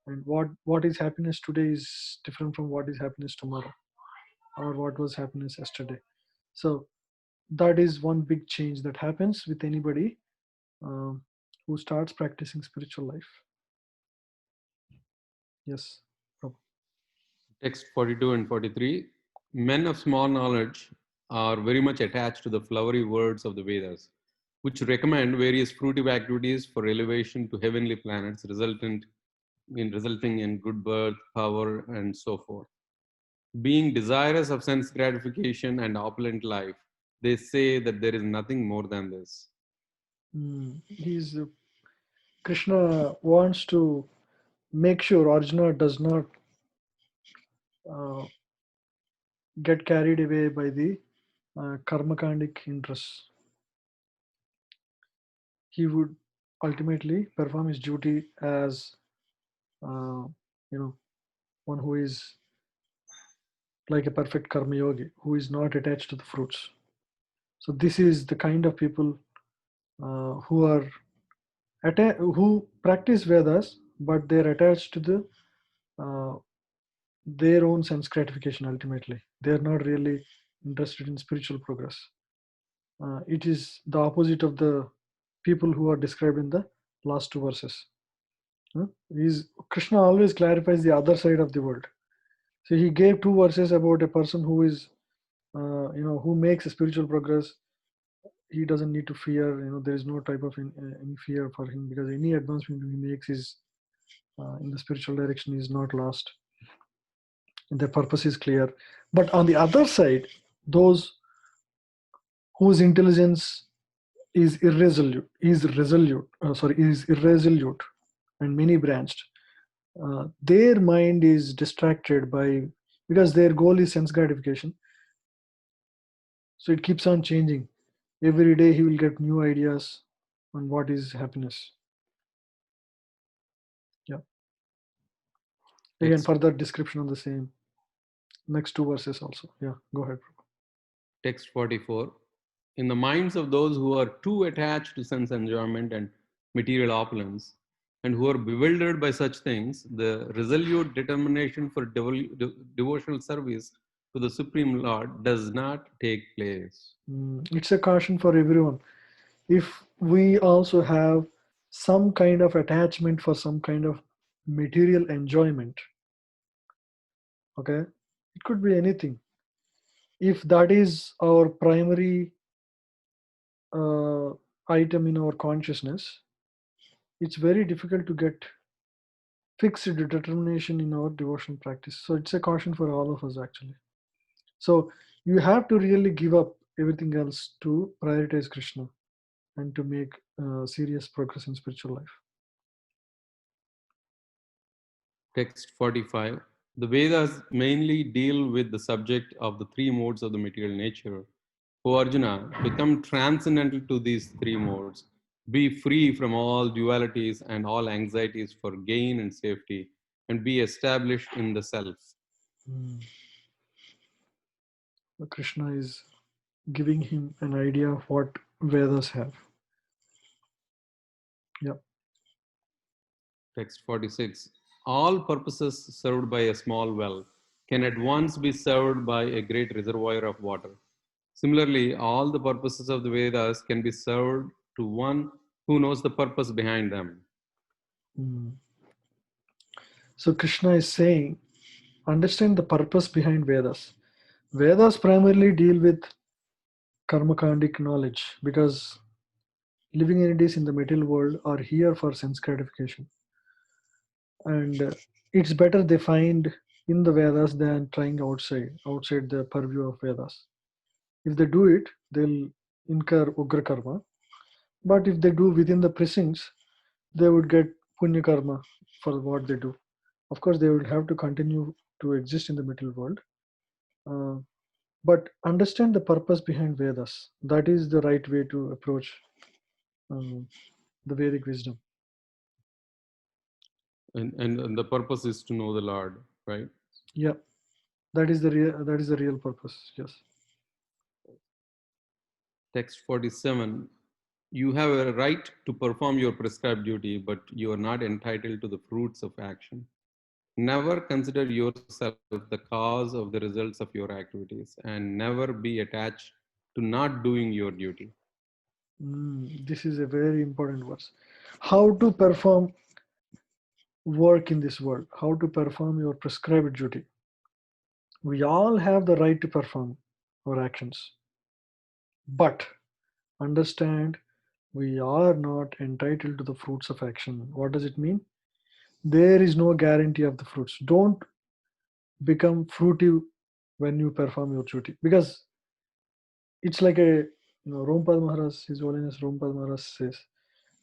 And what is happiness today is different from what is happiness tomorrow, or what was happiness yesterday. So that is one big change that happens with anybody um, who starts practicing spiritual life. Yes. Prabhu. Text 42 and 43. Men of small knowledge are very much attached to the flowery words of the Vedas, which recommend various fruitive activities for elevation to heavenly planets, resulting in good birth, power, and so forth. Being desirous of sense gratification and opulent life, they say that there is nothing more than this. Krishna wants to make sure Arjuna does not uh, get carried away by the karmakandic interests. He would ultimately perform his duty as one who is like a perfect karma yogi, who is not attached to the fruits. So this is the kind of people who are who practice Vedas, but they're attached to the their own sense gratification. Ultimately, they're not really interested in spiritual progress. It is the opposite of the people who are described in the last two verses. Krishna always clarifies the other side of the world. So he gave two verses about a person who is, who makes a spiritual progress. He doesn't need to fear. There is no type of any fear for him, because any advancement he makes is in the spiritual direction is not lost. And the purpose is clear. But on the other side, those whose intelligence is irresolute and many branched, their mind is distracted by, because their goal is sense gratification, so it keeps on changing. Every day he will get new ideas on what is happiness. Yeah. Again, further description on the same next two verses also. Yeah, go ahead. Text 44. In the minds of those who are too attached to sense enjoyment and material opulence, and who are bewildered by such things, the resolute determination for devotional service to the Supreme Lord does not take place. It's a caution for everyone. If we also have some kind of attachment for some kind of material enjoyment, okay, it could be anything. If that is our primary item in our consciousness, it's very difficult to get fixed determination in our devotional practice. So it's a caution for all of us, actually. So you have to really give up everything else to prioritize Krishna and to make serious progress in spiritual life. Text 45. The Vedas mainly deal with the subject of the three modes of the material nature. O Arjuna, become transcendental to these three modes. Be free from all dualities and all anxieties for gain and safety, and be established in the self. Krishna is giving him an idea of what Vedas have. Yeah. Text 46. All purposes served by a small well can at once be served by a great reservoir of water. Similarly, all the purposes of the Vedas can be served to one who knows the purpose behind them. So Krishna is saying, understand the purpose behind Vedas. Vedas primarily deal with karmakandic knowledge, because living entities in the material world are here for sense gratification. And it's better they find in the Vedas than trying outside the purview of Vedas. If they do it, they'll incur ugra karma. But if they do within the precincts, they would get punya karma for what they do. Of course, they would have to continue to exist in the material world, But understand the purpose behind Vedas. That is the right way to approach the Vedic wisdom. And the purpose is to know the Lord, right? Yeah, that is the real purpose. Yes. Text 47. You have a right to perform your prescribed duty, but you are not entitled to the fruits of action. Never consider yourself the cause of the results of your activities, and never be attached to not doing your duty. This is a very important verse. How to perform work in this world, how to perform your prescribed duty. We all have the right to perform our actions, but understand we are not entitled to the fruits of action. What does it mean? There is no guarantee of the fruits. Don't become fruitive when you perform your duty, because it's like Rompad Maharaj, His Holiness Rompad Maharaj says,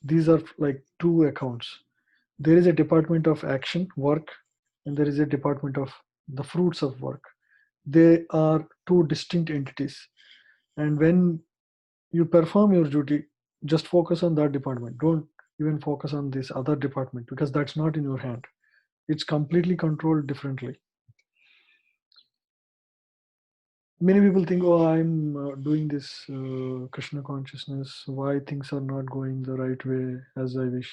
these are like two accounts. There is a department of action, work, and there is a department of the fruits of work. They are two distinct entities. And when you perform your duty, just focus on that department. Don't even focus on this other department, because that's not in your hand. It's completely controlled differently. Many people think, oh, I'm doing this Krishna consciousness. Why things are not going the right way as I wish?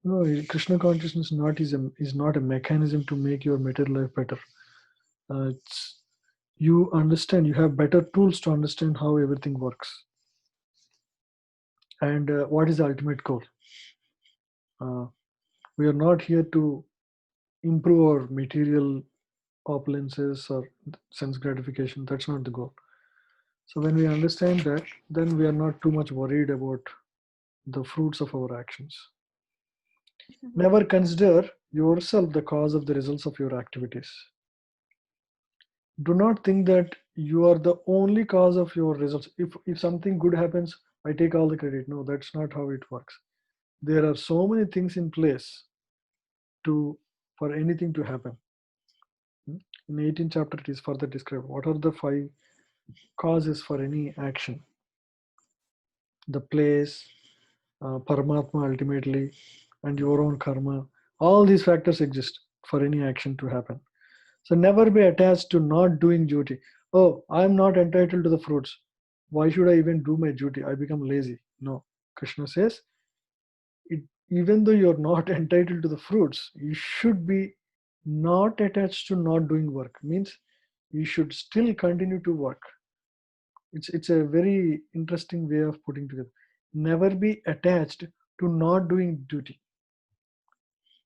No, Krishna consciousness is not a mechanism to make your material life better. You understand, you have better tools to understand how everything works. And what is the ultimate goal? We are not here to improve our material opulences or sense gratification. That's not the goal. So when we understand that, then we are not too much worried about the fruits of our actions. Never consider yourself the cause of the results of your activities. Do not think that you are the only cause of your results. If something good happens, I take all the credit. No, that's not how it works. There are so many things in place for anything to happen. In 18th chapter, it is further described what are the 5 causes for any action. The place, Paramatma ultimately, and your own karma. All these factors exist for any action to happen. So never be attached to not doing duty. Oh, I'm not entitled to the fruits. Why should I even do my duty? I become lazy. No. Krishna says, even though you're not entitled to the fruits, you should be not attached to not doing work. Means you should still continue to work. It's a very interesting way of putting together. Never be attached to not doing duty.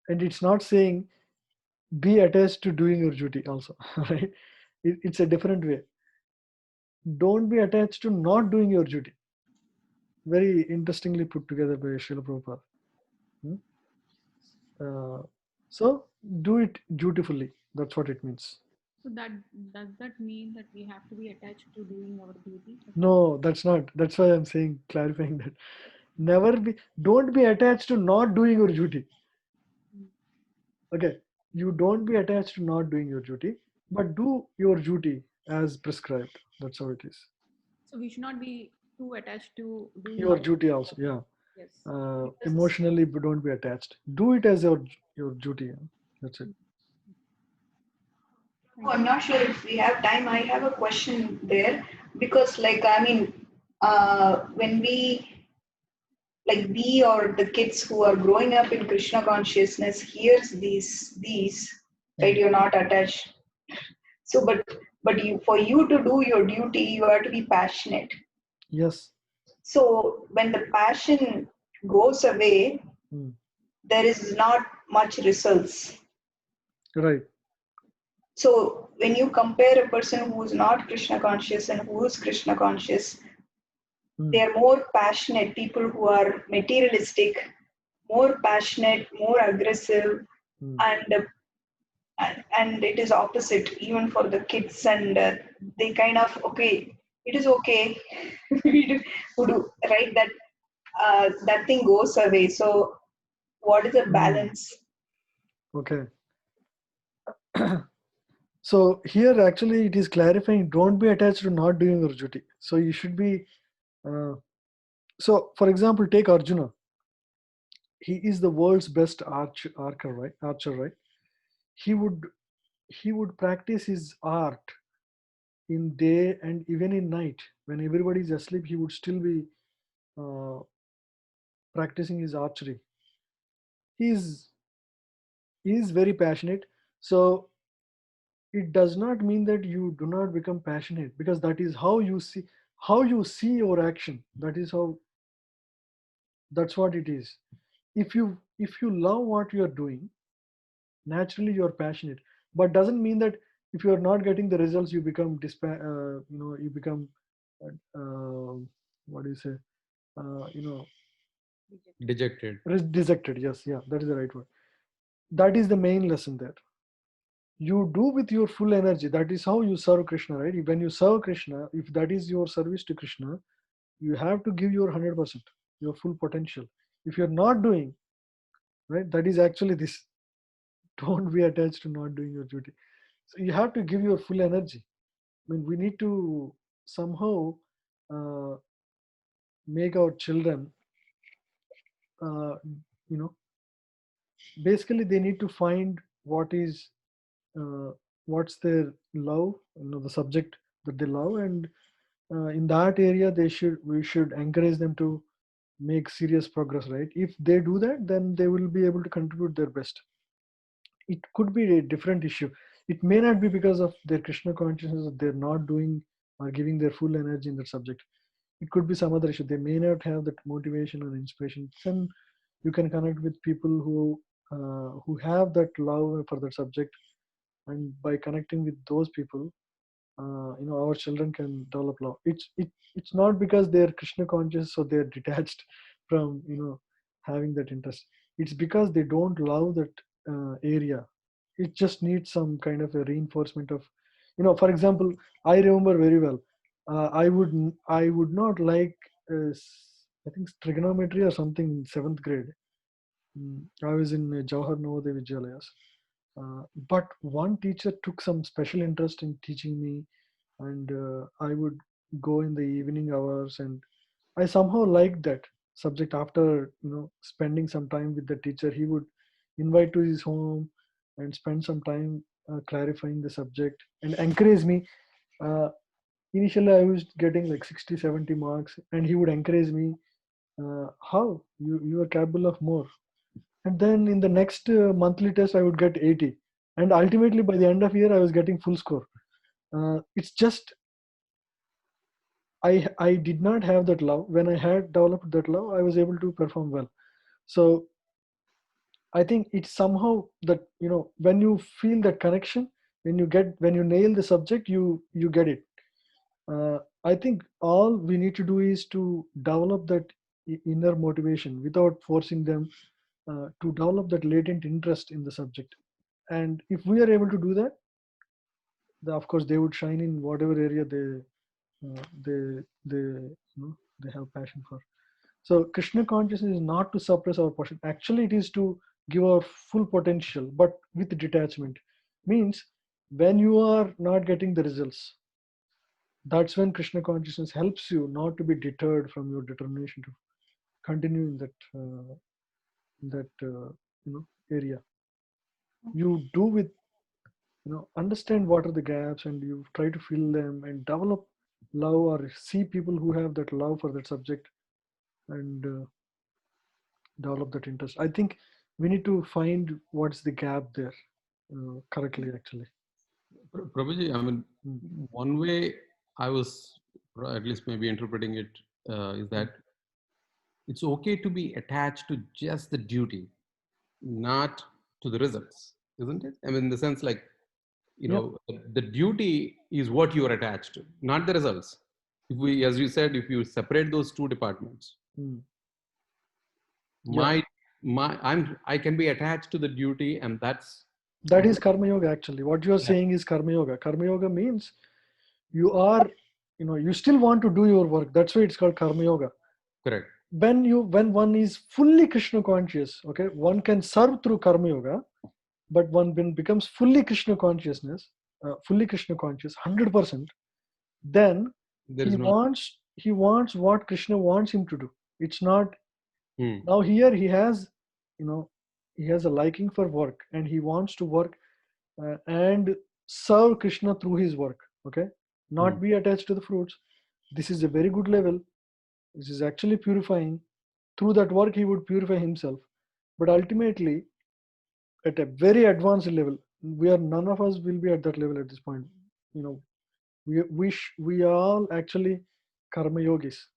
And it's not saying be attached to doing your duty also, right? It's a different way. Don't be attached to not doing your duty. Very interestingly put together by Srila Prabhupada. So do it dutifully. That's what it means. So does that mean that we have to be attached to doing our duty? No, that's not. That's why I'm saying, clarifying that. Don't be attached to not doing your duty. Okay, you don't be attached to not doing your duty, but do your duty as prescribed. That's how it is. So we should not be too attached to doing Your duty also, yeah. Yes. Emotionally, but don't be attached. Do it as your duty. That's it. Oh, I'm not sure if we have time. I have a question there because, when we or the kids who are growing up in Krishna consciousness hears these right? You're not attached. So, but for you to do your duty, you have to be passionate. Yes. So when the passion goes away, there is not much results. Right. So when you compare a person who is not Krishna conscious and who is Krishna conscious, they are more passionate. People who are materialistic, more passionate, more aggressive, and it is opposite even for the kids. And they kind of it is okay. we do right that thing goes away. So what is the balance? Okay. So here actually it is clarifying, don't be attached to not doing your duty. So you should be, so for example, take Arjuna. He is the world's best archer, right? He would practice his art in day and even in night. When everybody is asleep, he would still be uh, practicing his archery. He's he is very passionate. So it does not mean that you do not become passionate, because that is how you see your action. That's what it is. If you love what you are doing, naturally you are passionate. But doesn't mean that if you are not getting the results, you become you become what do you say, you know, Dejected. dejected. Yes, yeah, that is the right word. That is the main lesson there. You do with your full energy. That is how you serve Krishna, right? When you serve Krishna, if that is your service to Krishna, you have to give your 100%, your full potential. If you're not doing, right, that is actually this. Don't be attached to not doing your duty. So you have to give your full energy. I mean, we need to somehow uh, make our children, uh, you know, basically they need to find uh, what's their love, the subject that they love, and in that area we should encourage them to make serious progress, right? If they do that, then they will be able to contribute their best. It could be a different issue. It may not be because of their Krishna consciousness that they're not doing or giving their full energy in that subject. It could be some other issue. They may not have that motivation or inspiration. Then you can connect with people who have that love for that subject, and by connecting with those people, our children can develop love. It's not because they're Krishna conscious, so they're detached from having that interest. It's because they don't love that area. It just needs some kind of a reinforcement of, for example, I remember very well. I would not like, I think trigonometry or something in 7th grade. I was in Jawahar Navodaya Vidyalayas. But one teacher took some special interest in teaching me, and I would go in the evening hours, and I somehow liked that subject. After spending some time with the teacher, he would invite to his home and spend some time clarifying the subject and encourage me. uh, Initially I was getting like 60-70 marks, and he would encourage me, how you are capable of more. And then in the next monthly test I would get 80, and ultimately by the end of year I was getting full score. It's just I did not have that love. When I had developed that love, I was able to perform well. So I think it's somehow that, when you feel that connection, when you nail the subject, you get it. I think all we need to do is to develop that inner motivation without forcing them, to develop that latent interest in the subject. And if we are able to do that, of course they would shine in whatever area they have passion for. So Krishna consciousness is not to suppress our passion. Actually, it is to give our full potential, but with detachment. Means when you are not getting the results, that's when Krishna consciousness helps you not to be deterred from your determination to continue in that area. You do with, understand what are the gaps, and you try to fill them and develop love, or see people who have that love for that subject, and develop that interest. I think we need to find what's the gap there, correctly actually. Prabhuji, I mean, one way I was at least maybe interpreting it is that it's okay to be attached to just the duty, not to the results, isn't it? I mean, in the sense like, the duty is what you are attached to, not the results. If we, as you said, if you separate those two departments, Yeah. I can be attached to the duty, and that is karma yoga. Actually, what you are saying is karma yoga. Karma yoga means you are, you still want to do your work. That's why it's called karma yoga. correct. When one is fully Krishna conscious, okay, one can serve through karma yoga, but one becomes fully Krishna consciousness, fully Krishna conscious, 100%, then There he is no. wants what Krishna wants him to do. It's not Hmm. now here he has, he has a liking for work and he wants to work and serve Krishna through his work. Okay, not be attached to the fruits. This is a very good level. This is actually purifying. Through that work, he would purify himself. But ultimately, at a very advanced level, none of us will be at that level at this point. We are all actually karma yogis,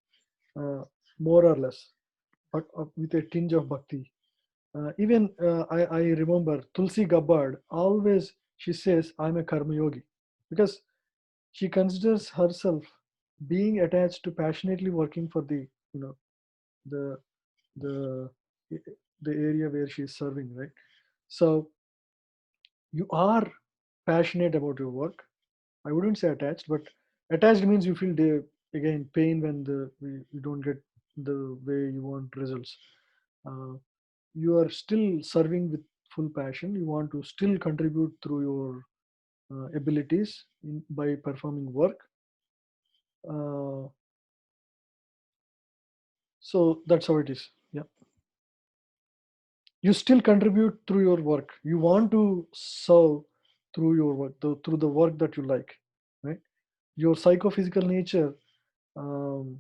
more or less, but with a tinge of bhakti. I remember Tulsi Gabbard always she says I'm a karma yogi because she considers herself being attached to passionately working for the the the area where she is serving, right? So you are passionate about your work. I wouldn't say attached, but attached means you feel again pain when you don't get the way you want results. Uh, you are still serving with full passion. You want to still contribute through your abilities by performing work. Uh, so that's how it is. Yeah. You still contribute through your work. You want to serve through your work, through the work that you like, right? Your psychophysical nature um,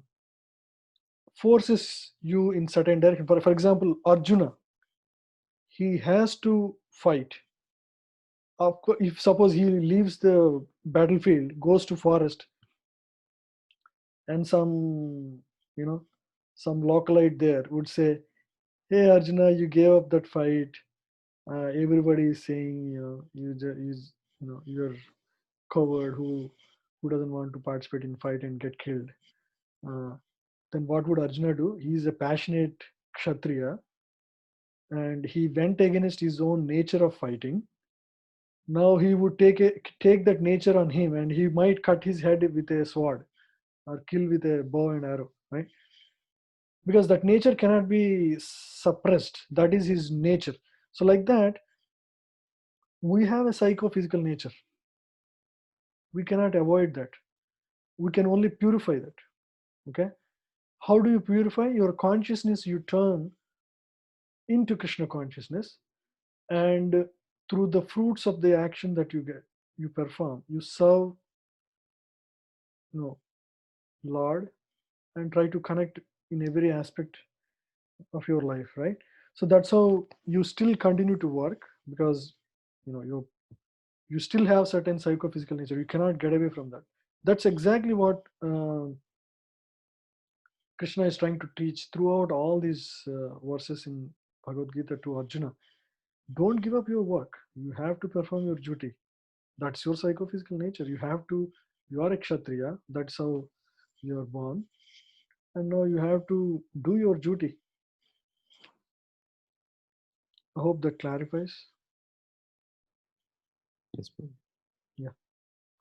forces you in certain direction. For example, Arjuna, he has to fight. Of course, if suppose he leaves the battlefield, goes to forest, and some localite there would say, "Hey Arjuna, you gave up that fight. Everybody is saying you're coward who doesn't want to participate in fight and get killed." Uh, then what would Arjuna do? He is a passionate kshatriya, and he went against his own nature of fighting. Now he would take that nature on him, and he might cut his head with a sword or kill with a bow and arrow, right? Because that nature cannot be suppressed. That is his nature. So like that, we have a psychophysical nature. We cannot avoid that. We can only purify that. Okay. How do you purify your consciousness? You turn into Krishna consciousness, and through the fruits of the action that you perform, you serve, Lord, and try to connect in every aspect of your life, right? So that's how you still continue to work, because you still have certain psychophysical nature. You cannot get away from that. That's exactly what Krishna is trying to teach throughout all these verses in Bhagavad Gita to Arjuna. Don't give up your work. You have to perform your duty. That's your psychophysical nature. You are a kshatriya. That's how you're born. And now you have to do your duty. I hope that clarifies. Yes, Prabhu. Yeah.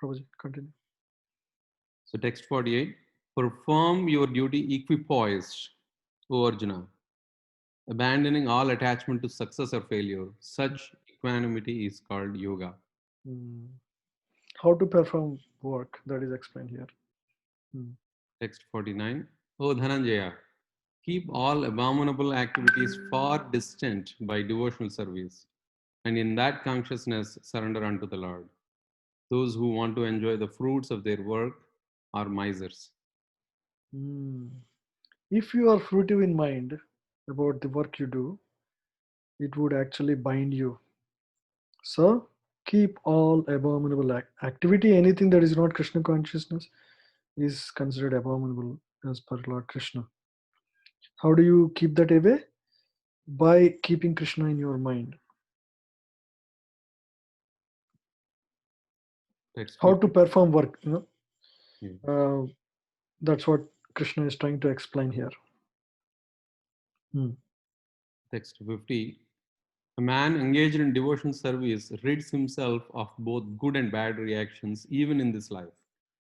Prabhuji, continue. So text 48, perform your duty equipoised, O Arjuna, abandoning all attachment to success or failure. Such equanimity is called yoga. How to perform work, that is explained here. Text 49, O Dhananjaya, keep all abominable activities far distant by devotional service, and in that consciousness surrender unto the Lord. Those who want to enjoy the fruits of their work are misers. If you are fruitive in mind about the work you do, it would actually bind you. So keep all abominable activity. Anything that is not Krishna consciousness is considered abominable as per Lord Krishna. How do you keep that away? By keeping Krishna in your mind. How to perform work, that's what Krishna is trying to explain here. Text 50. A man engaged in devotion service rids himself of both good and bad reactions even in this life.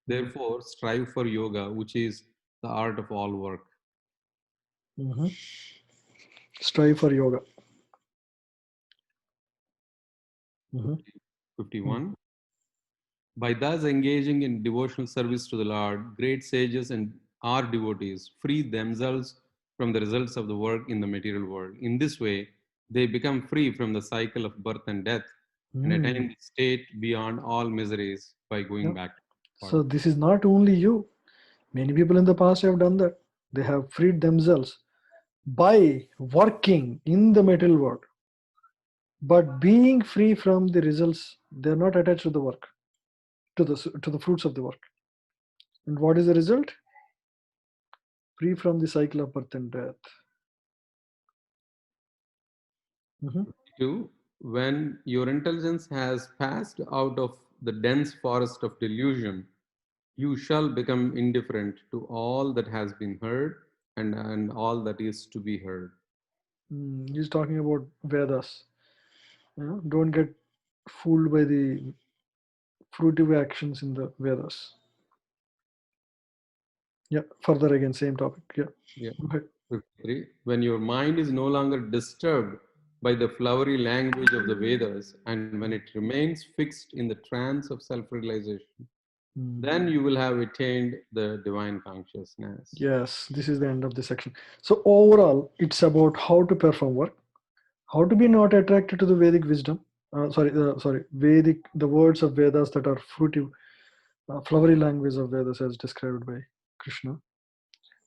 Therefore, strive for yoga, which is the art of all work. Strive for yoga. 51. By thus engaging in devotional service to the Lord, great sages and our devotees free themselves from the results of the work in the material world. In this way, they become free from the cycle of birth and death and attain the state beyond all miseries by going back to God. So this is not only you. Many people in the past have done that. They have freed themselves by working in the material world. But being free from the results, they're not attached to the work, to the fruits of the work. And what is the result? Free from the cycle of birth and death. Two, when your intelligence has passed out of the dense forest of delusion, you shall become indifferent to all that has been heard and all that is to be heard. He's talking about Vedas. Don't get fooled by the fruitive actions in the Vedas. Yeah, further again, same topic. Yeah. Okay. 53. When your mind is no longer disturbed by the flowery language of the Vedas and when it remains fixed in the trance of self-realization, then you will have attained the divine consciousness. Yes, this is the end of the section. So overall, it's about how to perform work, how to be not attracted to the Vedic wisdom. The words of Vedas that are fruitive, flowery language of Vedas as described by Krishna.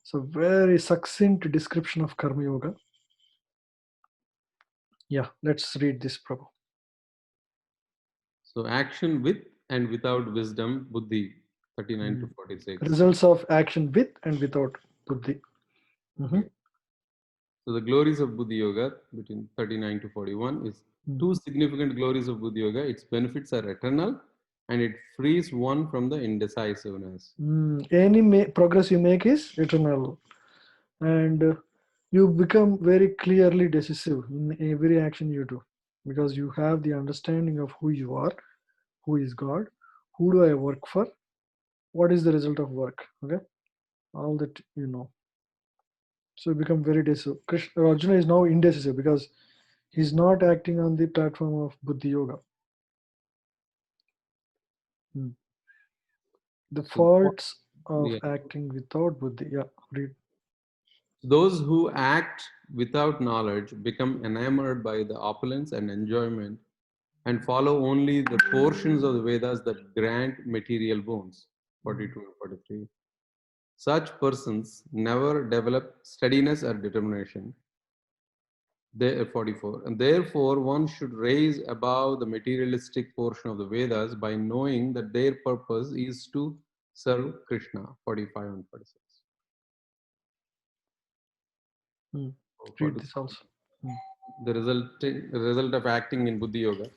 So very succinct description of Karma Yoga. Yeah, let's read this, Prabhu. So action with and without wisdom, buddhi, 39 to 46. Results of action with and without buddhi. Okay. So the glories of Buddhi Yoga between 39 to 41 is two significant glories of Buddhi Yoga. Its benefits are eternal and it frees one from the indecisiveness. Any progress you make is eternal, and you become very clearly decisive in every action you do because you have the understanding of who you are, who is God, who do I work for, what is the result of work. Okay, all that you know. So you become very decisive. Arjuna is now indecisive because he's not acting on the platform of Buddhi Yoga. The faults of acting without Buddhi. Yeah, read. Those who act without knowledge become enamored by the opulence and enjoyment and follow only the portions of the Vedas that grant material boons. 42 and 43. Such persons never develop steadiness or determination. 44. And therefore, one should raise above the materialistic portion of the Vedas by knowing that their purpose is to serve Krishna. 45 and 46. Read this also. The result of acting in Buddhi Yoga.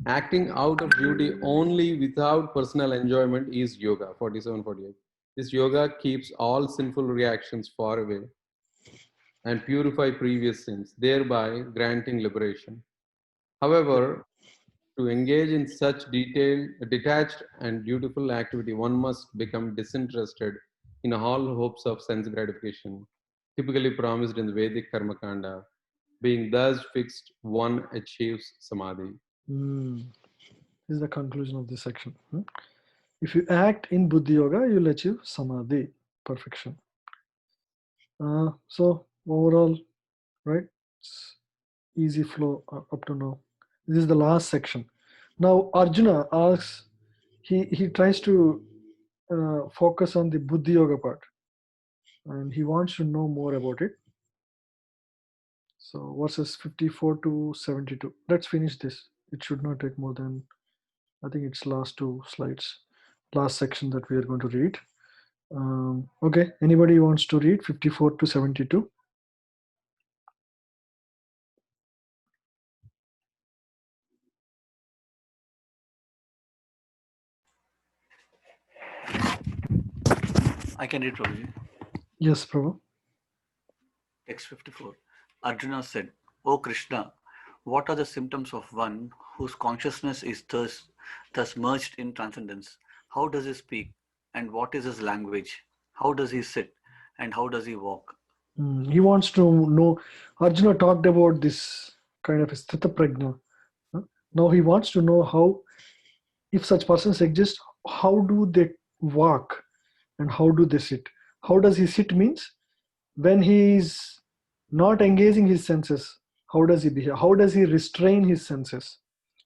Acting out of duty only without personal enjoyment is yoga. 47, 48. This yoga keeps all sinful reactions far away and purify previous sins, thereby granting liberation. However, to engage in such detached and dutiful activity, one must become disinterested in all hopes of sense gratification, typically promised in the Vedic Karma Kanda. Being thus fixed, one achieves samadhi. This is the conclusion of this section. If you act in Buddhi Yoga, you'll achieve samadhi, perfection. So overall, right? It's easy flow up to now. This is the last section. Now Arjuna asks, he tries to focus on the Buddhi Yoga part, and he wants to know more about it. So verses 54 to 72. Let's finish this. It should not take more than, I think it's last two slides, last section that we are going to read. Okay, anybody wants to read 54 to 72? I can read, Prabhuji. Yes, Prabhu. Text 54. Arjuna said, O Krishna, what are the symptoms of one whose consciousness is thus merged in transcendence? How does he speak? And what is his language? How does he sit? And how does he walk? He wants to know. Arjuna talked about this kind of a sthita prajna. Now he wants to know how, if such persons exist, how do they walk and how do they sit? How does he sit means when he is not engaging his senses, how does he behave? How does he restrain his senses?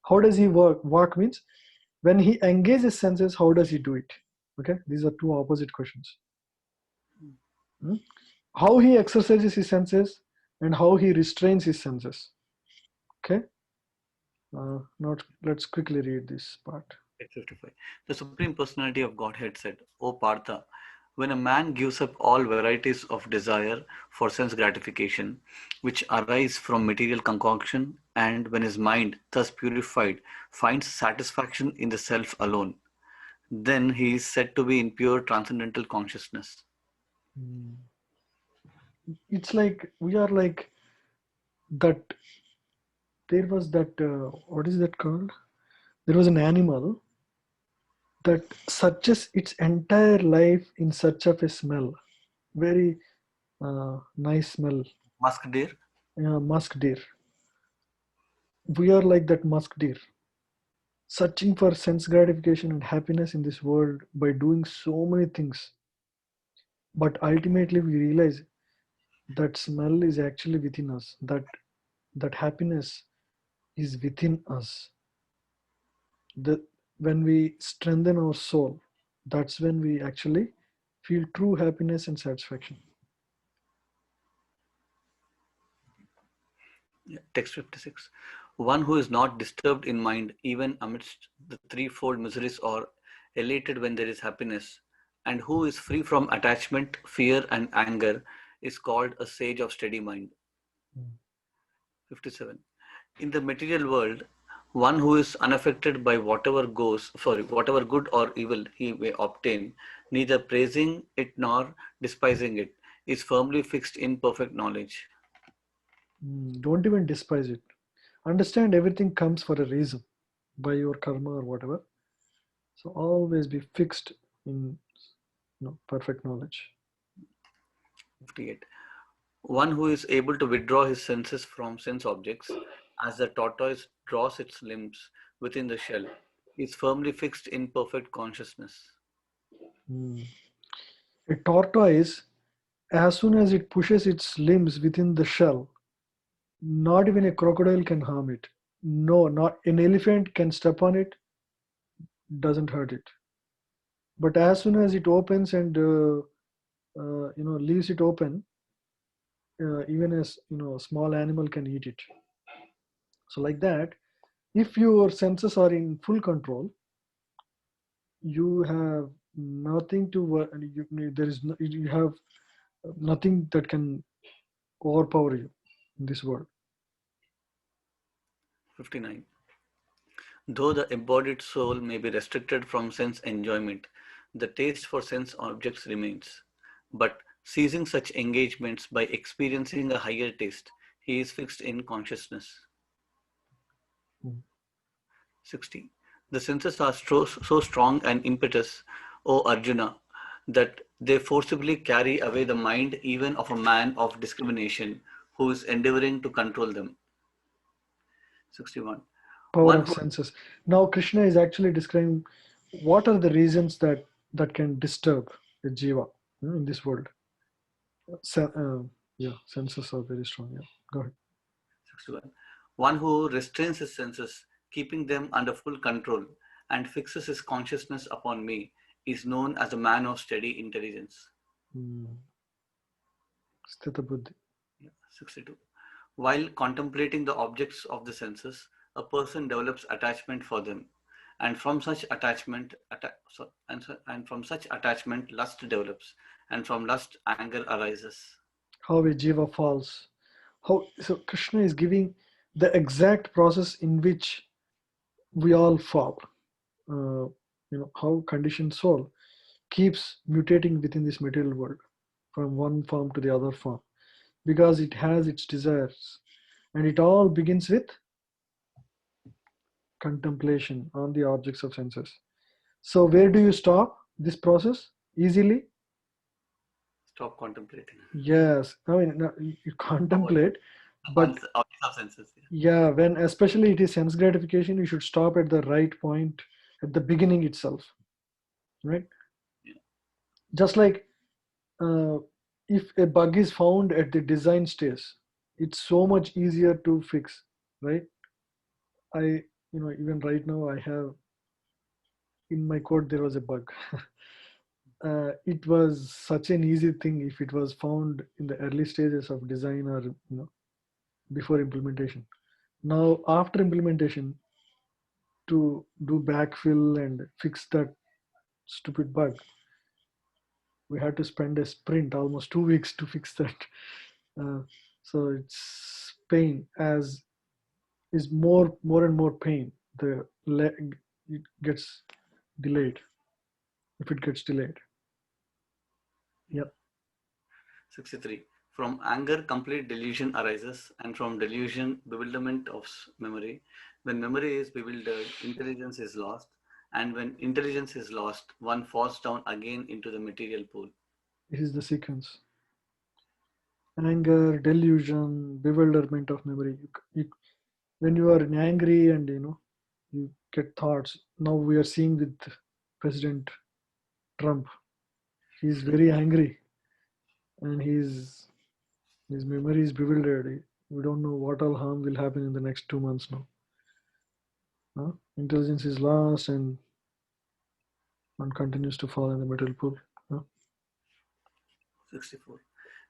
How does he work? Walk means when he engages senses, how does he do it? Okay, these are two opposite questions. How he exercises his senses and how he restrains his senses. Okay, not let's quickly read this part. 55. The Supreme Personality of Godhead said, O Partha, when a man gives up all varieties of desire for sense gratification, which arise from material concoction, and when his mind, thus purified, finds satisfaction in the self alone, then he is said to be in pure transcendental consciousness. It's like we are like that. There was that, what is that called? There was an animal that searches its entire life in search of a smell. Very nice smell. Musk deer? Musk deer. We are like that musk deer, searching for sense gratification and happiness in this world by doing so many things. But ultimately we realize that smell is actually within us, that happiness is within us. When we strengthen our soul, that's when we actually feel true happiness and satisfaction. Text 56. One who is not disturbed in mind even amidst the threefold miseries or elated when there is happiness, and who is free from attachment, fear and anger is called a sage of steady mind. 57. In the material world, one who is unaffected by whatever good or evil he may obtain, neither praising it nor despising it, is firmly fixed in perfect knowledge. Don't even despise it. Understand everything comes for a reason, by your karma or whatever. So always be fixed in perfect knowledge. 58. One who is able to withdraw his senses from sense objects, as the tortoise draws its limbs within the shell, is firmly fixed in perfect consciousness. A tortoise, as soon as it pushes its limbs within the shell, not even a crocodile can harm it. No, not an elephant can step on it, doesn't hurt it. But as soon as it opens and leaves it open, even as a small animal can eat it. So like that, if your senses are in full control, you have nothing to you have nothing that can overpower you in this world. 59. Though the embodied soul may be restricted from sense enjoyment, the taste for sense objects remains. But ceasing such engagements by experiencing a higher taste, he is fixed in consciousness. 60. The senses are so strong and impetuous, O Arjuna, that they forcibly carry away the mind even of a man of discrimination who is endeavoring to control them. 61. Power of senses. Now Krishna is actually describing what are the reasons that can disturb a jiva in this world. Senses are very strong. Yeah, go ahead. 61. One who restrains his senses, keeping them under full control, and fixes his consciousness upon me, is known as a man of steady intelligence. Sthita buddhi. 62. While contemplating the objects of the senses, a person develops attachment for them, and from such attachment, lust develops, and from lust, anger arises. How a jiva falls. So Krishna is giving the exact process in which we all fall. How conditioned soul keeps mutating within this material world from one form to the other form because it has its desires, and it all begins with contemplation on the objects of senses. So where do you stop this process easily? Stop contemplating. Yes, I mean you contemplate, but objects of senses. Yeah, when especially it is sense gratification, you should stop at the right point at the beginning itself. right? Yeah. Just like if a bug is found at the design stage, it's so much easier to fix, right? Even right now I have in my code there was a bug. It was such an easy thing if it was found in the early stages of design or before implementation. Now after implementation, to do backfill and fix that stupid bug, we had to spend a sprint, almost 2 weeks to fix that. So it's pain, as is more and more pain. The leg, it gets delayed. If it gets delayed, yep. 63. From anger, complete delusion arises, and from delusion, bewilderment of memory. When memory is bewildered, intelligence is lost, and when intelligence is lost, one falls down again into the material pool. This is the sequence: anger, delusion, bewilderment of memory. When you are angry and you get thoughts. Now we are seeing with President Trump. He's very angry, and his memory is bewildered. We don't know what all harm will happen in the next 2 months now. Intelligence is lost, and one continues to fall in the middle pool. 64.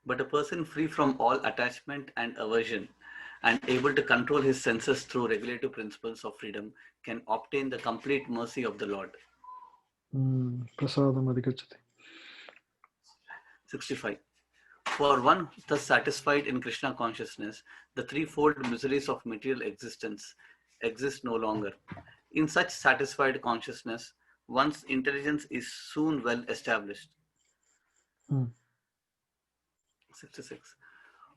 But a person free from all attachment and aversion and able to control his senses through regulative principles of freedom can obtain the complete mercy of the Lord. Prasadam adhigachati. 65. For one thus satisfied in Krishna consciousness, the threefold miseries of material existence exist no longer. In such satisfied consciousness, one's intelligence is soon well established. 66.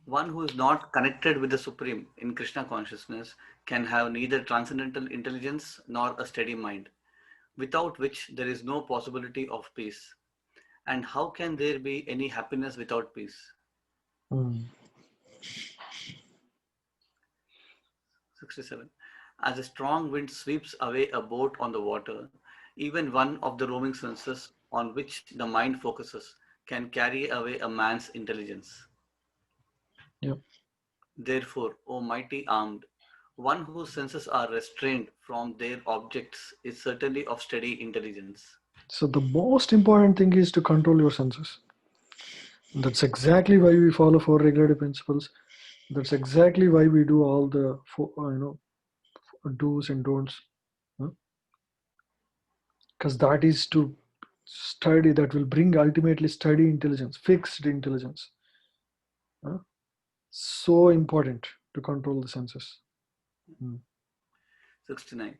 One who is not connected with the Supreme in Krishna consciousness can have neither transcendental intelligence nor a steady mind, without which there is no possibility of peace. And how can there be any happiness without peace? 67. As a strong wind sweeps away a boat on the water, even one of the roaming senses on which the mind focuses can carry away a man's intelligence. Yep. Therefore, O mighty armed, one whose senses are restrained from their objects is certainly of steady intelligence. So the most important thing is to control your senses. That's exactly why we follow four regulative principles. That's exactly why we do all the do's and don'ts. Because that is to study, that will bring ultimately steady intelligence, fixed intelligence. So important to control the senses. 69.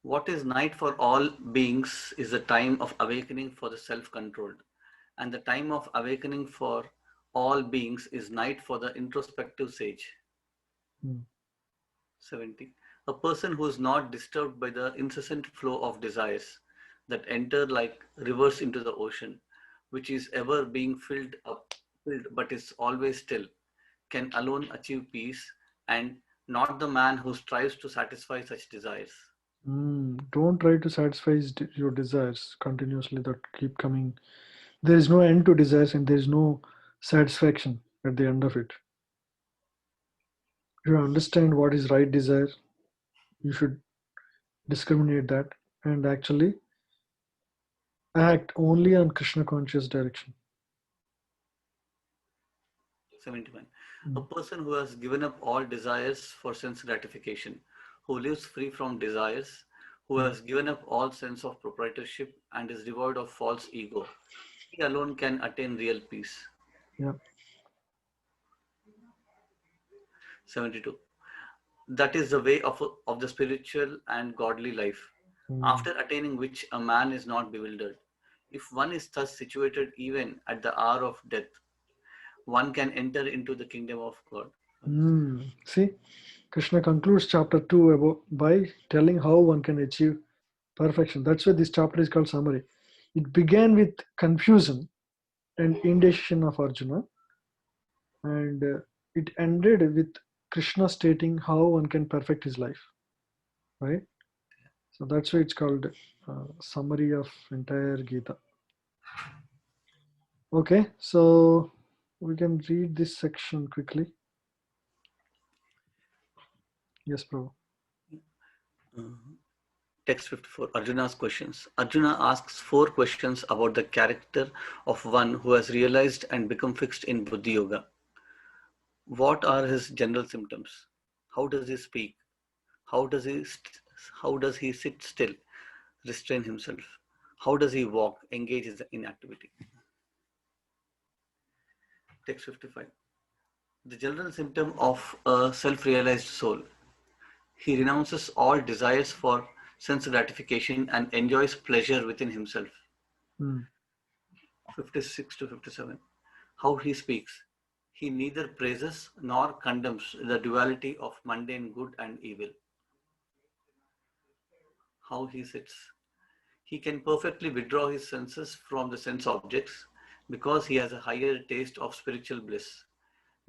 What is night for all beings is the time of awakening for the self-controlled, and the time of awakening for all beings is night for the introspective sage. 70. A person who is not disturbed by the incessant flow of desires that enter like rivers into the ocean, which is ever being filled but is always still, can alone achieve peace, and not the man who strives to satisfy such desires. Don't try to satisfy your desires continuously that keep coming. There is no end to desires, and there is no satisfaction at the end of it. You understand what is right desire. You should discriminate that and actually act only on Krishna conscious direction. 71. A person who has given up all desires for sense gratification, who lives free from desires, who has given up all sense of proprietorship and is devoid of false ego, he alone can attain real peace. Yeah. 72. That is the way of the spiritual and godly life, after attaining which a man is not bewildered. If one is thus situated even at the hour of death, one can enter into the kingdom of God. See, Krishna concludes chapter 2 by telling how one can achieve perfection. That's why this chapter is called summary. It began with confusion and indecision of Arjuna, and it ended with Krishna stating how one can perfect his life. Right? So that's why it's called summary of entire Gita. Okay, so we can read this section quickly. Yes, Prabhu. Text 54, Arjuna's questions. Arjuna asks 4 questions about the character of one who has realized and become fixed in Buddhi Yoga. What are his general symptoms? How does he speak? How does he sit still, restrain himself? How does he walk, engage in activity? Text 55. The general symptom of a self-realized soul. He renounces all desires for sense gratification and enjoys pleasure within himself. 56 to 57. How he speaks. He neither praises nor condemns the duality of mundane good and evil. How he sits. He can perfectly withdraw his senses from the sense objects because he has a higher taste of spiritual bliss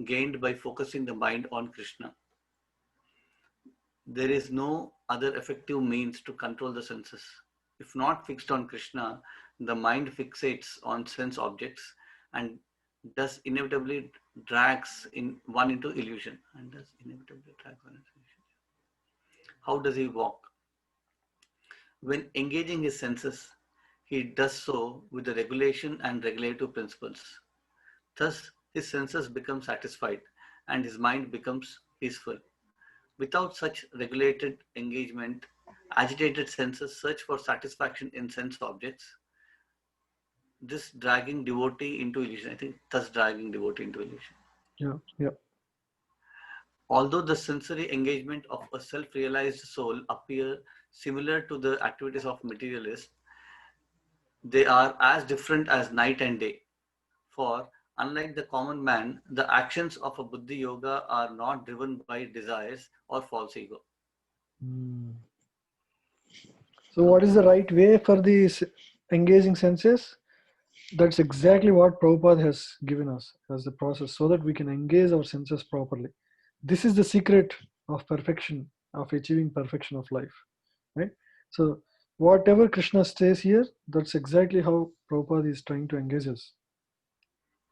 gained by focusing the mind on Krishna. There is no other effective means to control the senses. If not fixed on Krishna, the mind fixates on sense objects and thus inevitably drags one into illusion. How does he walk? When engaging his senses, he does so with the regulation and regulative principles. Thus, his senses become satisfied and his mind becomes peaceful. Without such regulated engagement, agitated senses search for satisfaction in sense objects, this dragging devotee into illusion. I think thus dragging devotee into illusion. Yeah. Although the sensory engagement of a self-realized soul appear similar to the activities of materialists, they are as different as night and day. For unlike the common man, the actions of a Buddhi Yoga are not driven by desires or false ego. So what is the right way for these engaging senses? That's exactly what Prabhupada has given us as the process so that we can engage our senses properly. This is the secret of perfection, of achieving perfection of life, right? So whatever Krishna says here, that's exactly how Prabhupada is trying to engage us.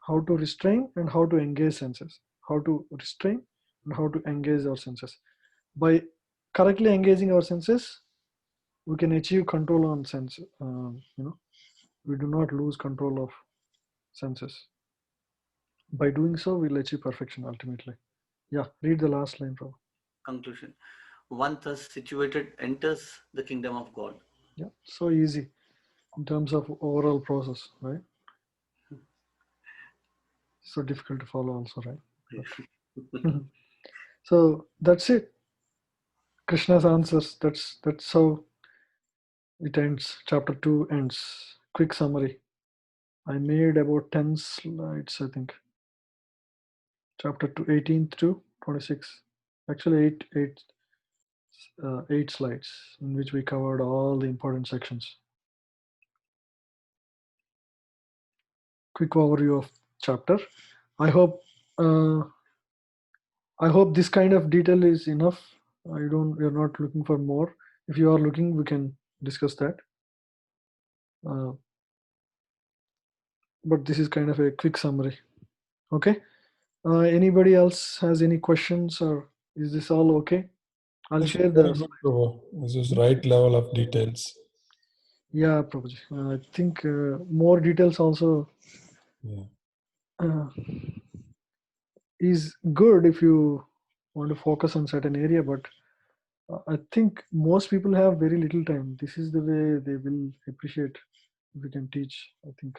How to restrain and how to engage senses. How to restrain and how to engage our senses. By correctly engaging our senses, we can achieve control on sense. We do not lose control of senses. By doing so, we'll achieve perfection ultimately. Yeah, read the last line, bro. Conclusion. One thus situated enters the kingdom of God. Yeah, so easy in terms of overall process, right? So difficult to follow also, right? So that's it. Krishna's answers. That's how it ends. Chapter 2 ends. Quick summary. I made about 10 slides, I think. Chapter 2, 18 to 26. Actually, eight slides in which we covered all the important sections. Quick overview of chapter. I hope this kind of detail is enough. We are not looking for more. If you are looking, we can discuss that. But this is kind of a quick summary. Okay. Anybody else has any questions, or is this all okay? I'll share the. Very good, Prabhu. This is right level of details. Yeah, Prabhuji. I think more details also is good if you want to focus on certain area, but I think most people have very little time. This is the way they will appreciate if we can teach, I think.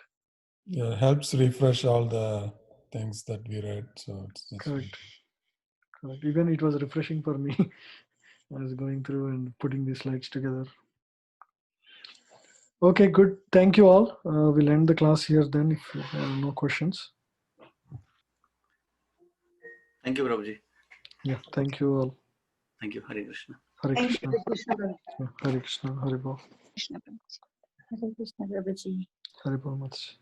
Yeah, it helps refresh all the things that we read. So it's Correct. Even it was refreshing for me. I was going through and putting these slides together. Okay, good. Thank you all. We'll end the class here then if there are no questions. Thank you, Prabhuji. Yeah, thank you all. Thank you. Hare Krishna. Hare Thank Krishna. you, Hare Krishna. Hare Bol. Krishna Prabhuji. Hare Krishna, Prabhuji. Hare Bol Mataji.